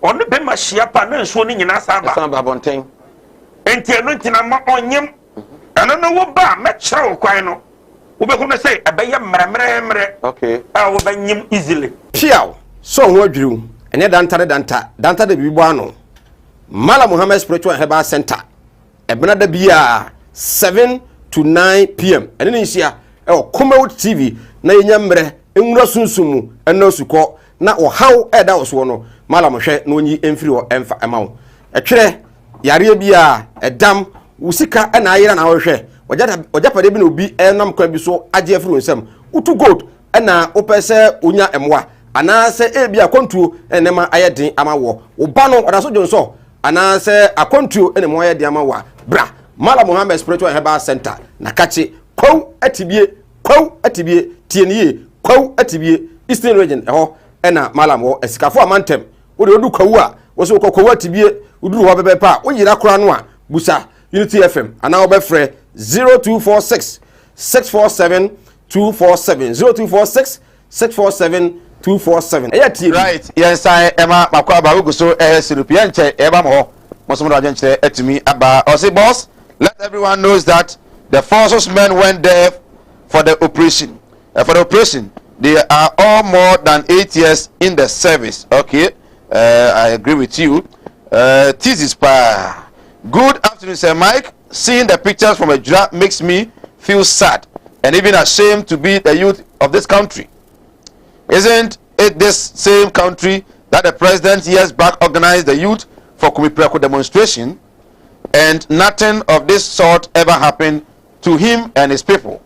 onu be ma hia pa na nsuo ni nyina saba bonten enti eno ntina ma onyem ana no wo ba me kyerɛ kwan no wo be kono say abɛyɛ mremremre okay a wo banyem easily piaw so ho adwiriw ene danta de bibo ano Mala Muhammad Spiritual Herbal Center ebena da bia 7 to 9 p.m. ene ni hia Kumawood TV na yenya mre enwura sunsumu ena suko na ohaw eda oso no Mala mohwe na onyi emfiri wo emfa emawo etwere yare bia edam wusika ena ayira na wohwe ojapade bi na obi enam kwa bi so age afiri nsam utu gold ena opese onya emwa anase ebia kontuo enema ayedin amawo oba no odaso jonso anase akontuo enema ayedin amawa bra Mala Muhammad Spiritual Herbal Center na kache kwaw atibie tieniye kwaw atibie Eastern Region eho ena Malam wo esikafo amantem wo de odu kwaw a wo so kwaw atibie uduru ho bebepa wo yira kora no a busa Unity FM ana wo befre 0246 647 247 0246 647 247 right yes I Emma makwa ba go so Sirupia nche eba mo mo do nche etimi aba o say boss let everyone knows that the forces men went there for the operation they are all more than 8 years in the service okay I agree with you this is good afternoon Sir Mike. Seeing the pictures from a draft makes me feel sad and even ashamed to be the youth of this country. Isn't it this same country that the president years back organized the youth for Kumipreko demonstration and nothing of this sort ever happened to him and his people?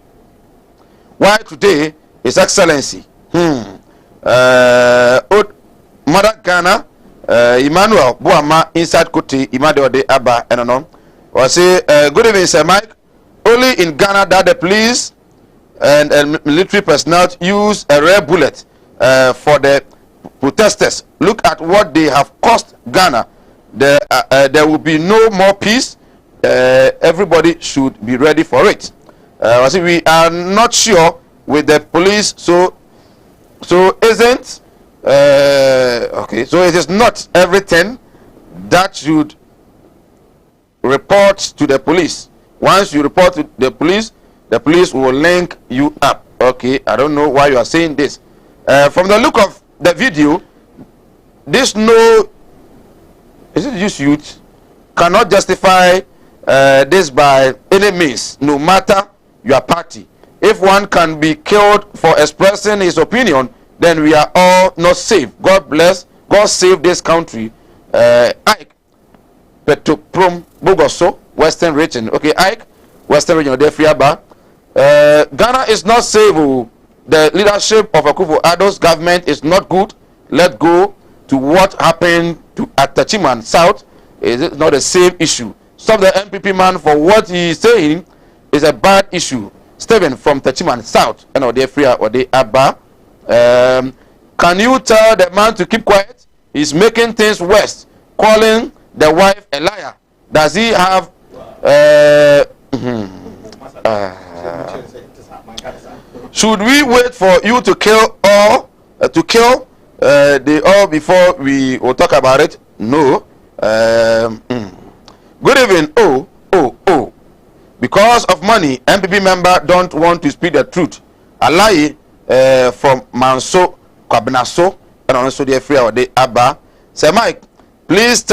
Why today His Excellency Mother Ghana Emmanuel Buama inside Kuti Imadode Abba and was say good evening Sir Mike. Only in Ghana that the police and military personnel use a rare bullet for the protesters. Look at what they have cost Ghana. There will be no more peace. Everybody should be ready for it. We are not sure with the police, so isn't okay. So it is not everything that should report to the police. Once you report to the police will link you up. Okay, I don't know why you are saying this. From the look of the video, this youth cannot justify this by any means, no matter your party. If one can be killed for expressing his opinion, then we are all not safe. God bless. God save this country. Ike Petoprom Bogoso, Western Region. Okay, Ike, Western Region, Defriaba. Ghana is not safe. The leadership of Akufo-Addo's government is not good. Let go to what happened at Tachiman South. Is not the same issue. Stop the MPP man for what he is saying is a bad issue. Stephen from Tachiman South. Abba. Can you tell the man to keep quiet? He's making things worse. Calling the wife a liar? Does he have should we wait for you to kill all they all before we will talk about it? No. Good evening. Oh. Because of money, MPP member don't want to speak the truth. Alai from Manso Kwabnaso and also the free our day Abba. Say Mike, please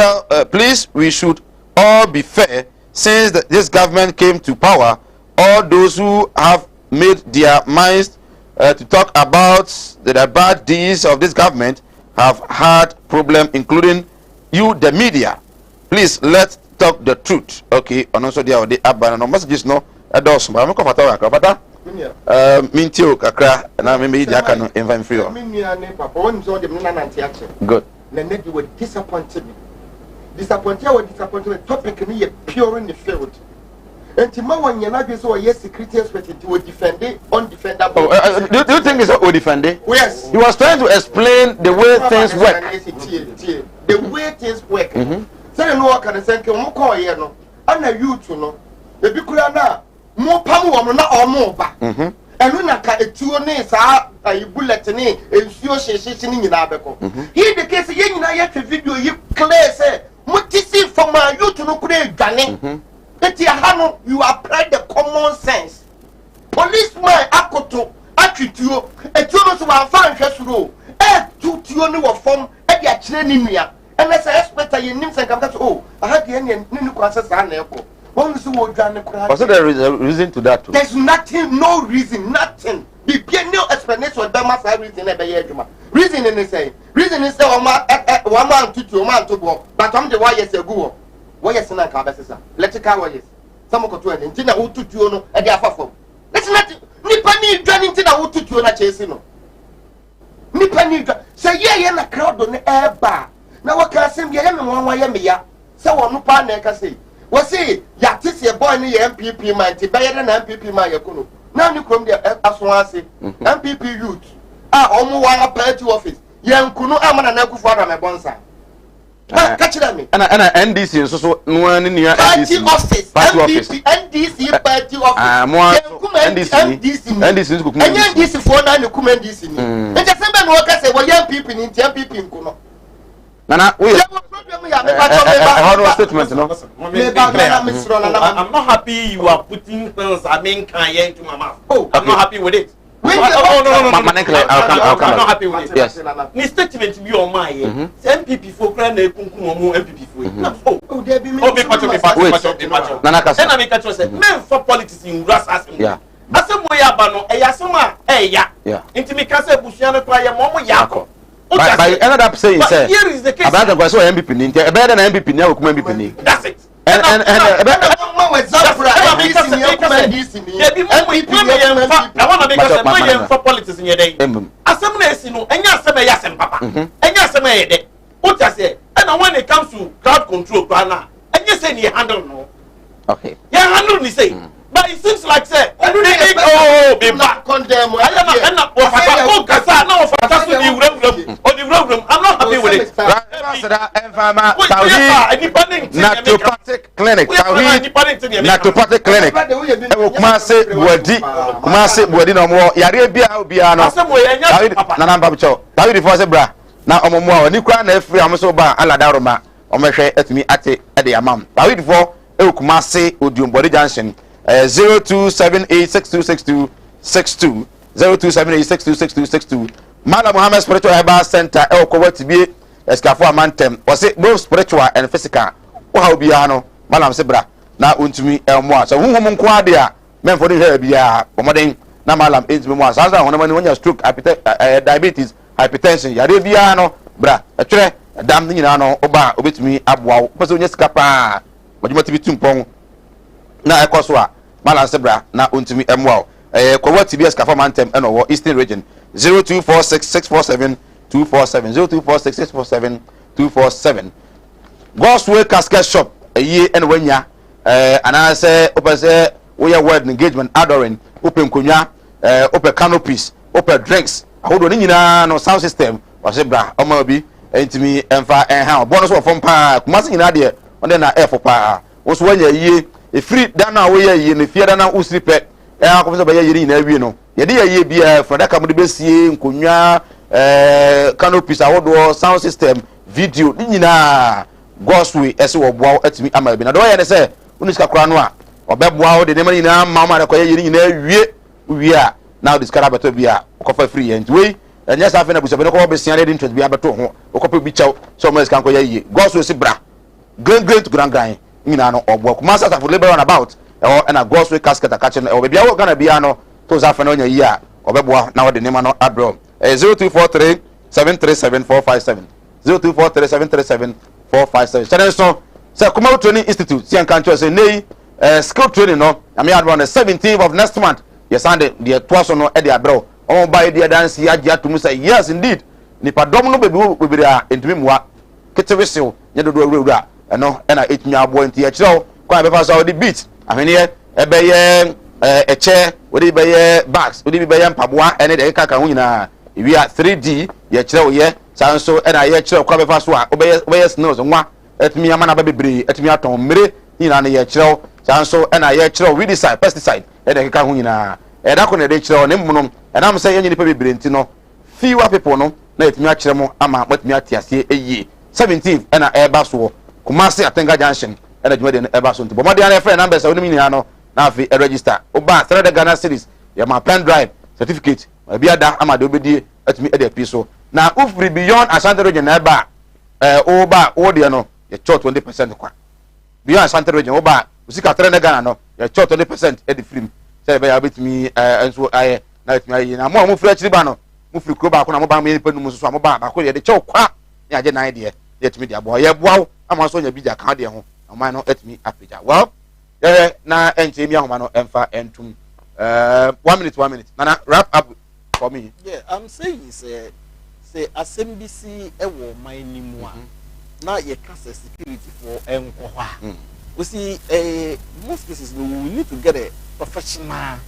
we should all be fair since this government came to power. All those who have made their minds to talk about the bad deeds of this government have had problem, including you, the media. Please let's talk the truth. Okay, and also the Abba no messages no ados. I'm come pata. Mintio kakra na me media can invite free. Good. Then you were disappointed. Disappointed topic ni pure in the field. And tomorrow when you're not so yes security expert to defend it undefendable. Do you think it's all defending? Yes. He was trying to explain the way things work. The way things work. So you know what can I say? Mo call here no. Ana youth no. The bikura na mo pamu wo na omo ba. Enu na ka etuo ne sa ayi bullet ne ensuo hyehye ni nyina abeko. Here the case ye nyina ye twa video yi clear say mo tisi from my youth no kure dwane. You apply the common sense. Policeman akoto atwituo etuo no so wa fa nhwe suro tutuo ne wo fom e dia kire ni nua ene say expect ye nim say kam ka oh aha de ne ni ko asesa na eko won so wo dwane kura. Was there a reason to that too? There's no reason, nothing. Be no explanation of that say reason e be ye adwuma. Reason is say o man tutu o man to bo but am the why yes agu. What yes na ka besesa electrical wires some ko to en na ututuo no e dey afafo let's not nipa ni dwan nti na ututuo na chesi no nipa ni dwan say ye na crowd no e ba na waka asem ye me wanwa ye me ya say wonu pa na e ka say we say ya tise boy ni ye MPP man ti be ye na MPP man ye kuno na ni krom de aso ase MPP youth omo wa party office ye nkuno amana na kufu ada me bonsa. Catch me. And NDC so no any party office. NDC party office. NDC for na no kuma NDC ni. And the same no work say we young people in MPP nkuno. Nana we statement no. I'm not happy you are putting things into my mouth. I'm not happy with it. No. I'm not happy with it. Yes. The statement be on my MPP for crying MPP for. Oh, there be me. Nana Kasa. Then I make a choice. Men for politics in Ras Assembly. Yeah. Assembly abano. Eyasema. Yeah. Into me Kasa Bushiano kwa ya momo yako. But I ended up saying, sir, here is the case. About the question MPP ni. Better than MPP now come MPP. That's it. And I want to make us for politics in your day. Assembly, no, and yes, papa. And yes, what I say, and when it comes to crowd control, and you say you handle no. Okay. Yeah, handle me say. But it seems like say, be back condemn. I'm not happy with it. Naturopathic clinic. Naturopathic clinic. Kumase Buadi no more. Yare bia obia no. Na namba bicho. David for say bra. Na omomo a ni kura na afiri amso ba alada roma. Omehwe atumi ate ade amam. David for Kumase Odiumbodi Junction. 0278626262 0278626262 Mala Muhammad Spiritual Herbal Center Kumawood TV Escafo Amantem was it both spiritual and physical wo ha obiya no Malam Sebra na untumi elmo so honhom nko ade a men for the hair bia omoden na Malam entumi mo asa asa honam ni wonya stroke diabetes hypertension yare bia no bra atwere dam ni nyina no oba obetumi aboa wo pese onya sika pa modimoti bitumpon na ekoso a Malam Sebra na untumi elmo Kumawood TV Escafo Amantem eno Eastern Region 0246647247 0246647247 God's Way Casket Shop ye and wenya and I say open say we are word engagement adoring open konwa open canopies open drinks hold on nyina no sound system was say bra omo bi entimi emfa enha bonus wo fom pa kumase nyina de onde na f pa wo so wanya yie e free da na wo ye yie ne fie da na usiri pe akofo ba ye yie nyina awie no ye de ye bia from that kam de besie nkonwa canopies awodo sound system video ni nyina goswe ese wo boa atimi ama bi na do ye ne se unisika kura no a obeboa wo de ne mani na ma ma de koye yie nyina wie a now this car beto bia kofa free and we and yes afena busa be ko be sian de interest bia beto ho kopa bi chaw so mo kan ko ye goswe si bra great to grand nyina no obo kuma sa for labor on about and a goswe casket akache no be bia wo gana bia no to za afena onya yi a obeboa na wo de ne ma no abro 0243 737 457 0243 channel so say Kumawood Training Institute sian kan cho say nei skill training no I mean on the 17th of next month yes Sunday the twaso no e de abro on buy the dance ya gia to say yes indeed nipa dom no bebi a entumi muwa ketewesew nye dodo awura no e na etumi abo enti e kireo kwa be fa so the beat ahwene e be ye eche odi be ye bags odi be ye mpaboa ene de kaka ho nyina wi a 3D ye kireo ye sanso e na ye kireo kwa be fa so a obeye snails nwa etumi ama na be bebre etumi aton mmere nyina na ye kireo sanso e na ye kireo weedicide pesticide e de kaka ho nyina e da ko na de kireo ne mmunom e na mo say ye nipa bebre enti no fewer people no na etumi a kireo mo ama matumi atiase eyi 17th and eba so Kumasi Atenga Junction and a Jumadian eba so but my dear friend numbers are only no now fi register oba 3 Ghana series ya my pen drive certificate be ada amado obedi atumi e dey piso na if we beyond Ashanti region eba oba o de no ya chot 20% kwa beyond Ashanti region oba usika 3 Ghana no ya chot 20% e dey free say be ya betumi enso aye na etumi aye na mo free chiri ba no mo free kro ba ko na mo ba me panu mu so mo ba ko ye de chew kwa ya je nan de yet me dia boy ye boaw ama so nya bi ja kan de ho ama no etimi apeja well na enche mi ahoma no emfa entum 1 minute na wrap up for me. Yeah, I'm saying say SMBC e wo man ni mu a na ye kasa security for enko ha we see most cases we need to get a professional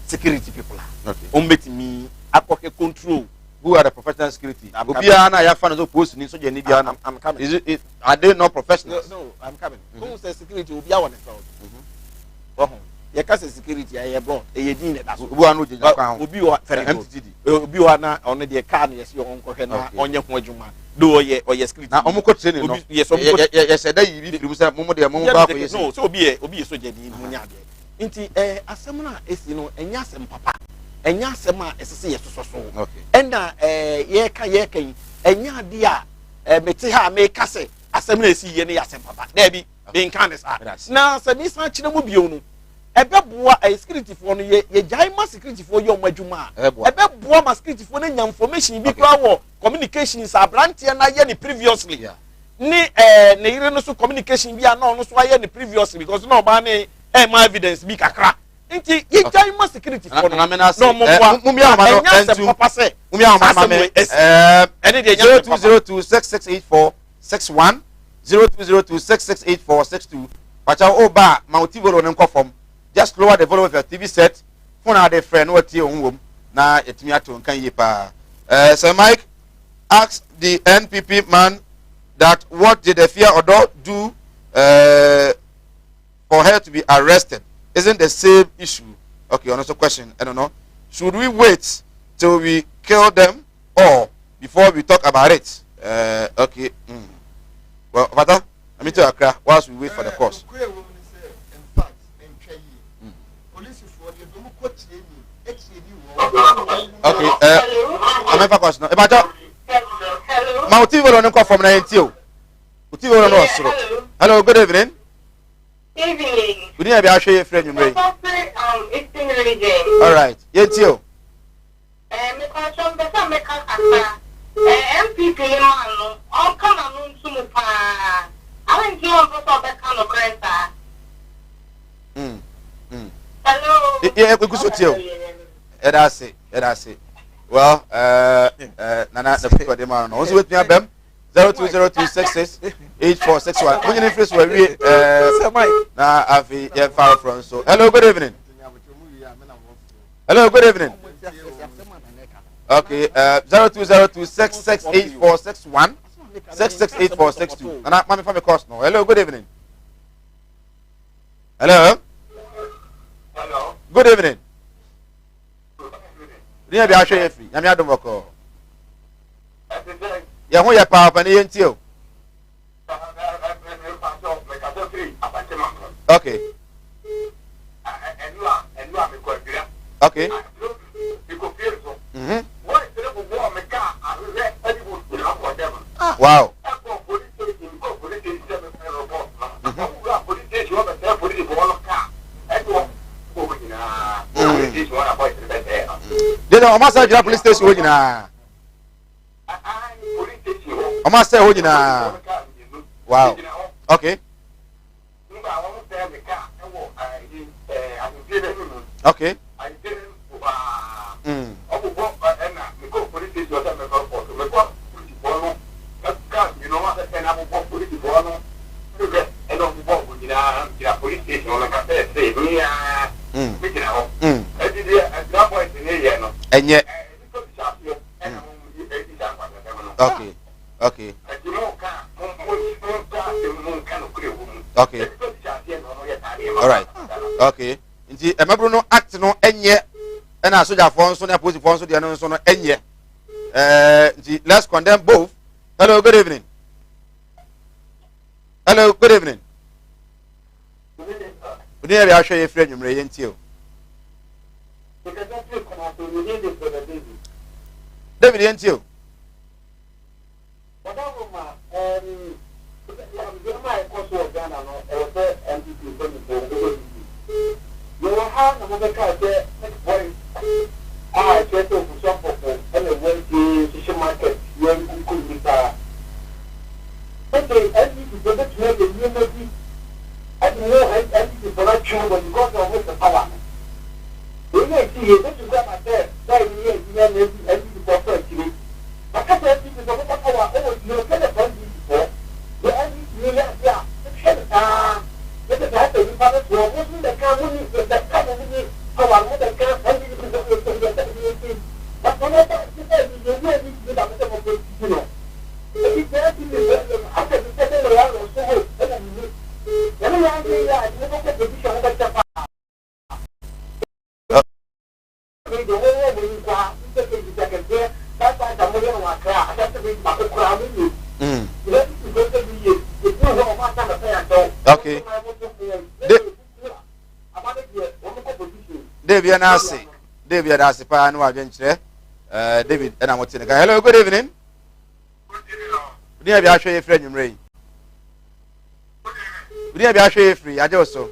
security people okay ombetimi akoke control. Who are the professional security? Obia na ya fan so post ni so je ni bia na. I'm coming. Are they not professionals? No, I'm coming. Who says security obia one is ya ka security ya bro e ye din na so obi anu je kwa ho obi wa MTD obi wa na on the car na yes yo onko he na onye ho adwuma do oye security na omuko training no yes omuko yes da yi bi firim say momo de momo ba ko yes no so obi so je din mu nya de nti asem na esi no enya asem papa enya asem a esese yesoso so enda ye ka enya de a mete ha me kase asem na esi ye ne asem papa na bi be nkan sa na se ni san kire mu bio no ebe boa security for no ye jai ma security for yo madwuma ebe boa ma security for no nya information bi kwa wo communications abrantie na ye ni previously ni ne ire no so communication bi na no so aye ni previously because no ba ne ma evidence bi kakra nti ye jai ma security for no no mo boa mumia ma no entu papa se mumia ma me ene de nya 0206684661 0202668462 pacha oba motivoro ne nkofom. Just lower the volume of your TV set. Phone out the friend what you home na etimi ato nkan yi pa. Sir Mike asked the NPP man that what did the fear Odo do for her to be arrested? Isn't the same issue? Okay, another question. I don't know. Should we wait till we kill them or before we talk about it? Okay. Well, Father, let me tell you, whilst we wait for the course. Okay, I'm a question. About my TV on call from 90. Hello, good evening. Evening. Good evening, I'll show you a friend. You may. All right, yes, you. MPP man, all come on to I went to the hello. Yeah, we could see. That's it. Well, Nana, the people they man. Also with me, Abem 0202668461. When you influence where we now have far from. So, hello, good evening. Hello, good evening. Okay, 0202668461. 668462. And I'm from the course now. Hello, good evening. Hello. Hello. Good evening. Ni abi ahwe free. Na me adomoko. Ya ho ya pa pa ni yentio. Okay. Okay. Mhm. Wow. Dede o ma say jira police station ho nyina. O ma say ho nyina. Wow. Okay. Okay. Enye. Okay. Okay. Okay. All right. Okay. Nti emabro no act no enye na soldier for nso na police for nso de no nso no enye. Nti let's condemn both. Hello, good evening. Hello, good evening. Udi ya ahwe ye frɛ nwumre ye nti o. David ye nti o. Okay. David Anasi. David Anasi pa anu adwenkyerɛ. David and I'm watching. Hello, good evening. Good evening. I show you friend nwumre. Good evening. I show you free. Aje oso.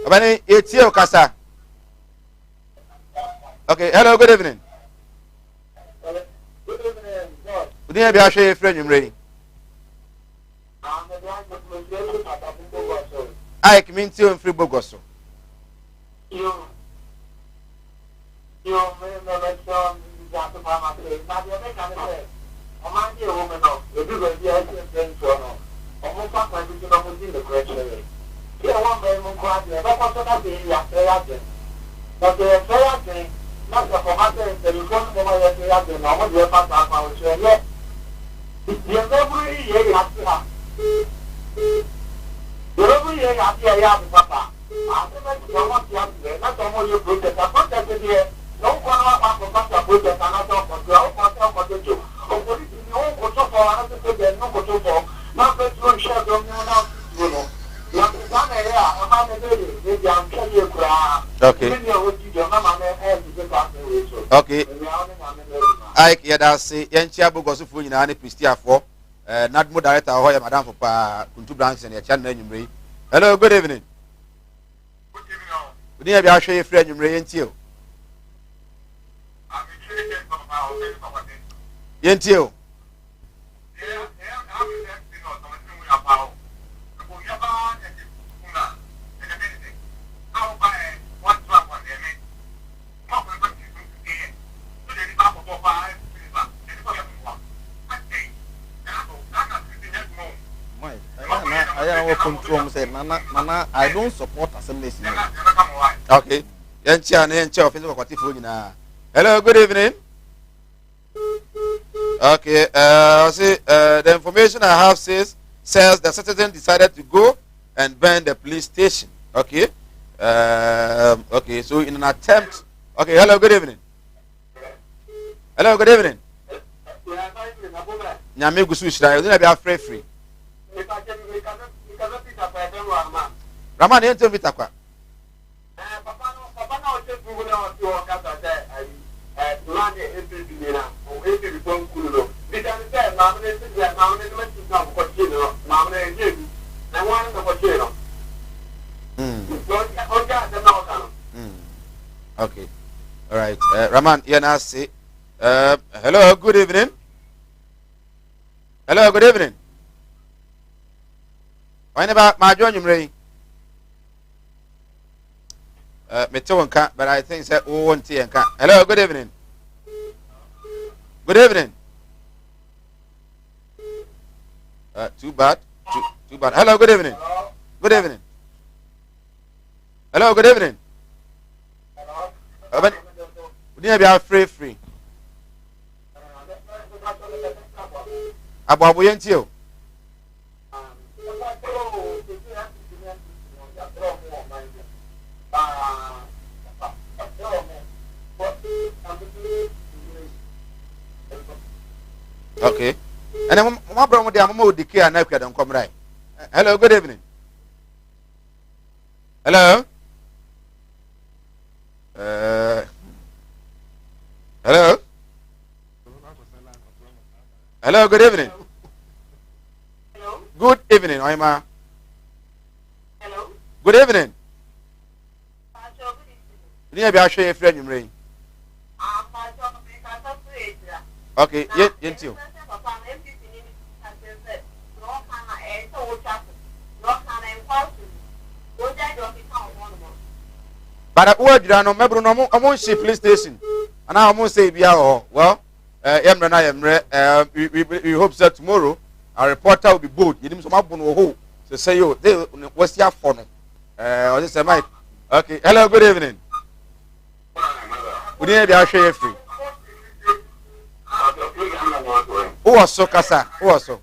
Abani etie okasa. Okay, hello, good evening. Good evening. I show you friend nwumre. I come into free bogoso. Okay. Okay. Ike yadasi yenchia bogoso fu nyina ne Pristia for Nadmo director hoya madam for pa Kuntu branch and ya na nwumre. Hello, good evening. Good evening. Bi ahwe frɛ nwumre yentio. Yentio. Nana, I don't support assembly. Okay. Yenchia na yenchia office kwa tifu nyina. Hello, good evening. Okay, the information I have says the citizen decided to go and burn the police station. Okay. Okay, so in an attempt. Okay, hello, good evening. Hello, good evening. Nyame gusu shira, you don't be afraid free. Raman, you tell me takwa. Okay. All right. Raman, Yanasi. Hello, good evening. Hello, good evening. When about my join you, Ray? But I think that won't see and hello, good evening. Good evening. Too bad. Too bad. Hello, good evening. Good evening. Hello, good evening. Would you be free? Abu Yentio. Okay. And then my brother, the Amamo decay and I don't come right. Hello, good evening. Hello. Hello. Hello, good evening. Hello. Good evening, Oima. Hello. Good evening. You need to show your friend in rain. Okay, yes, you. But I word you know, maybe no more ship police station. And I almost say, well, we hope that tomorrow our reporter will be bold. You need some up on who to say you what's your phone? Or this mic. Okay, hello, good evening. We need to share free. Who was so Kasa? Who was so?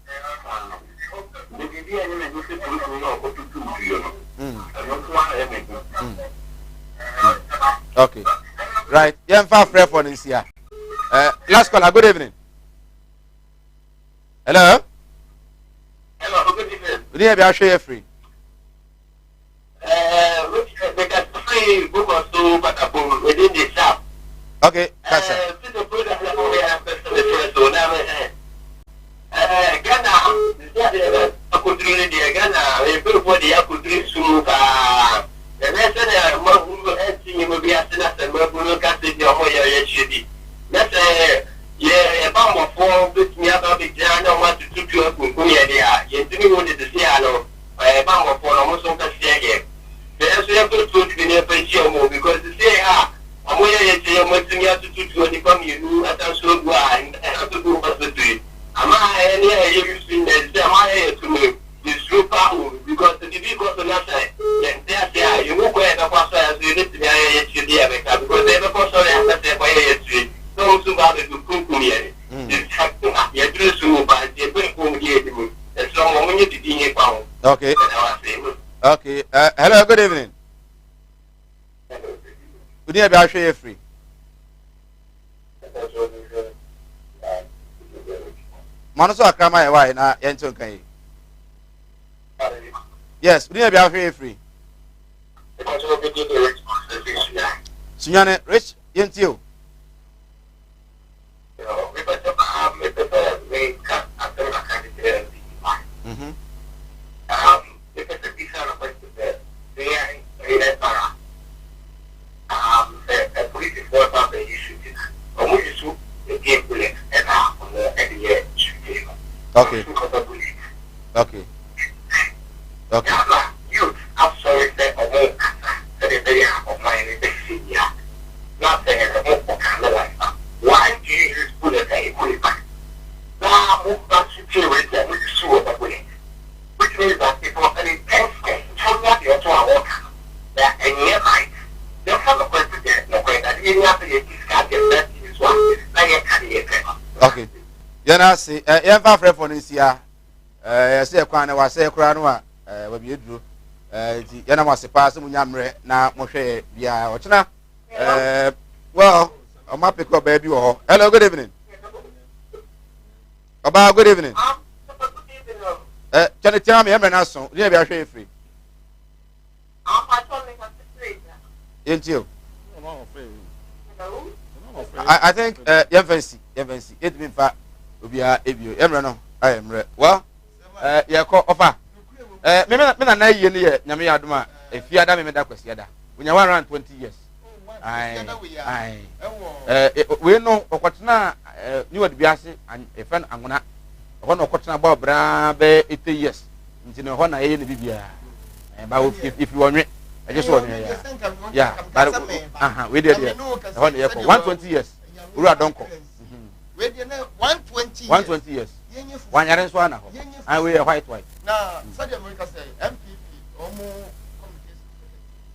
Okay. Right. Yeah, I'm far for this here. Last caller, good evening. Hello? Hello, good evening. We need to share free. Within the shop. Okay, Kasa. Because they say, I'm going to say, I'm going to come here, I'm so good, and I have to go back to it. Am I any using the to the super because the big of the national, then they you won't go ahead and pass as you need to be a because they have a person that they buy a tree. No, so bad to cook me. You're doing so bad, they're going home here. And so I'm going to be a pound. Okay. Okay. Hello, good evening. We need to share free. Manoso akrama ya why na yento kan. Yes, we need to be free. Sunyane rich yentio. Mhm. Okay. Okay. Okay. Why do you use bullet and put it back? Now move back to period and we see what that way. Which means that it was an intense thing. So what you to our work. That and yet I don't have a question there, no question that you have to get this guy get that is one. Like a carry. Okay. Yana say yɛmfa frɛ for no nsia yɛsɛ kwan na wasɛ kora no a wabi eduro nti yɛna mo ase paa sɛ mo nyamrɛ na mo hwɛ bia ɔkyena well Oma pick up baby or hello, good evening. About good evening. Can you tell me how many songs? Yeah, we are free. Into I think Yevency. It means that we are if you ever know. I am right. Well, yeah, call offer. Me na ye ni ye nyame adoma if you ada me da kwasi ada. When you around 20 years. We know Okotana knew what Biasi and a friend Angona. One Okotana Bob Brabe 80 years. Into no one I Bibia. If you want it, I just want yeah, we did 120 years. We are don't call 120 years. 1 year and so on. And we are white. Now, South America say MPP or more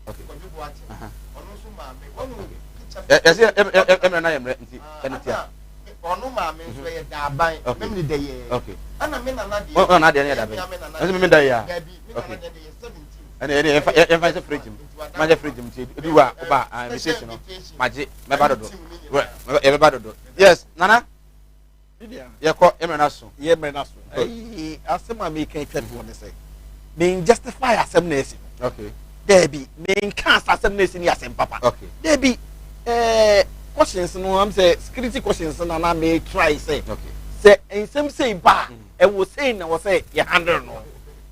yes, okay. Yes, Nana. You call Emenaso. Being justified as some nation. Okay. Debbie, being cast as some nation, yes, and Papa. Okay. Debbie, questions, no, I'm saying security questions, and I may try say. Okay. Say, and some say, bah, and was saying, I was say, you handle no.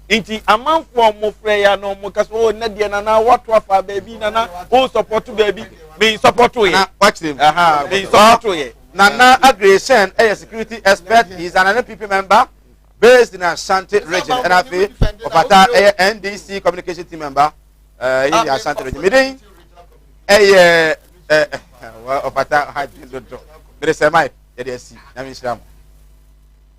Inti a man for more prayer, no more, because oh, Nadia, Nana, what for baby, Nana, oh, support to baby, being support to it. Watch him. Being support to it. Nana Aggression, a security expert, he's an NPP member based in Ashanti region. And I feel Opata NDC communication team member in the Ashanti region. Meeting a Opata had been there is a mic.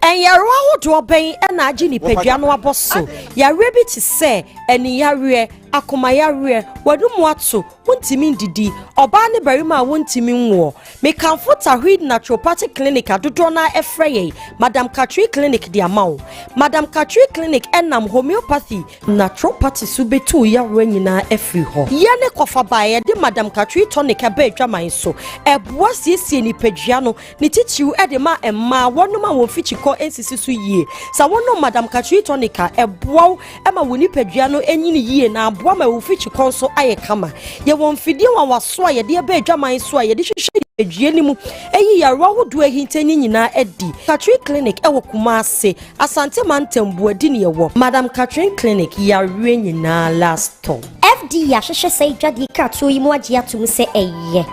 And Yarawa do obey and Ajini Pediano Abosso. Yarebi to say, and Yarie, Akumayare, Wadumwatsu, Wuntimin Didi, Obani Berima Wuntimin War. May comfort a read naturopathic clinic at Dudrona Efraye, Madame Katri Clinic Diamau, Madame Katri Clinic Enam Homeopathy, Naturopathy Subetu Yarenina Efriho. Yane Kofabaye, de Madame Katri Tonic Abe Jamaiso, a boisi ni Pediano, Nitichu Edema and Ma, one woman will feature NCC ye. Sawono Madame Katri Tonica, a bow, Emma Winnipediano, any year now, Bwama will feature console aye kama. Ye won't feed you our swire, dear Bay Jama swire, this is a genimu, a year raw do a hinting in our Eddie. Katri Clinic, Ewo Kumase, Asante Mantem Buadinia walk. Madame Katrin Clinic, ya ring na last tom. FD Yasha say Jadi Katu Imwajia to say a ye.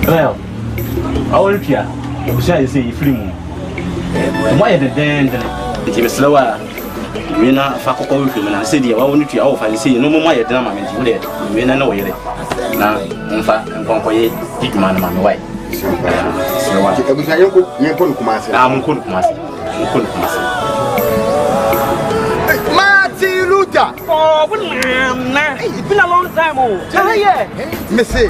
Well, I will hear. You say free moon. Why the den? It is slower. We na fakoko with and said, I want to offer and see no more my drama. We know it. Now, in fact, and conquer it, man, my wife. So, I'm good. Martin Luther. Oh, it's been a long time. Oh, yeah. Missy.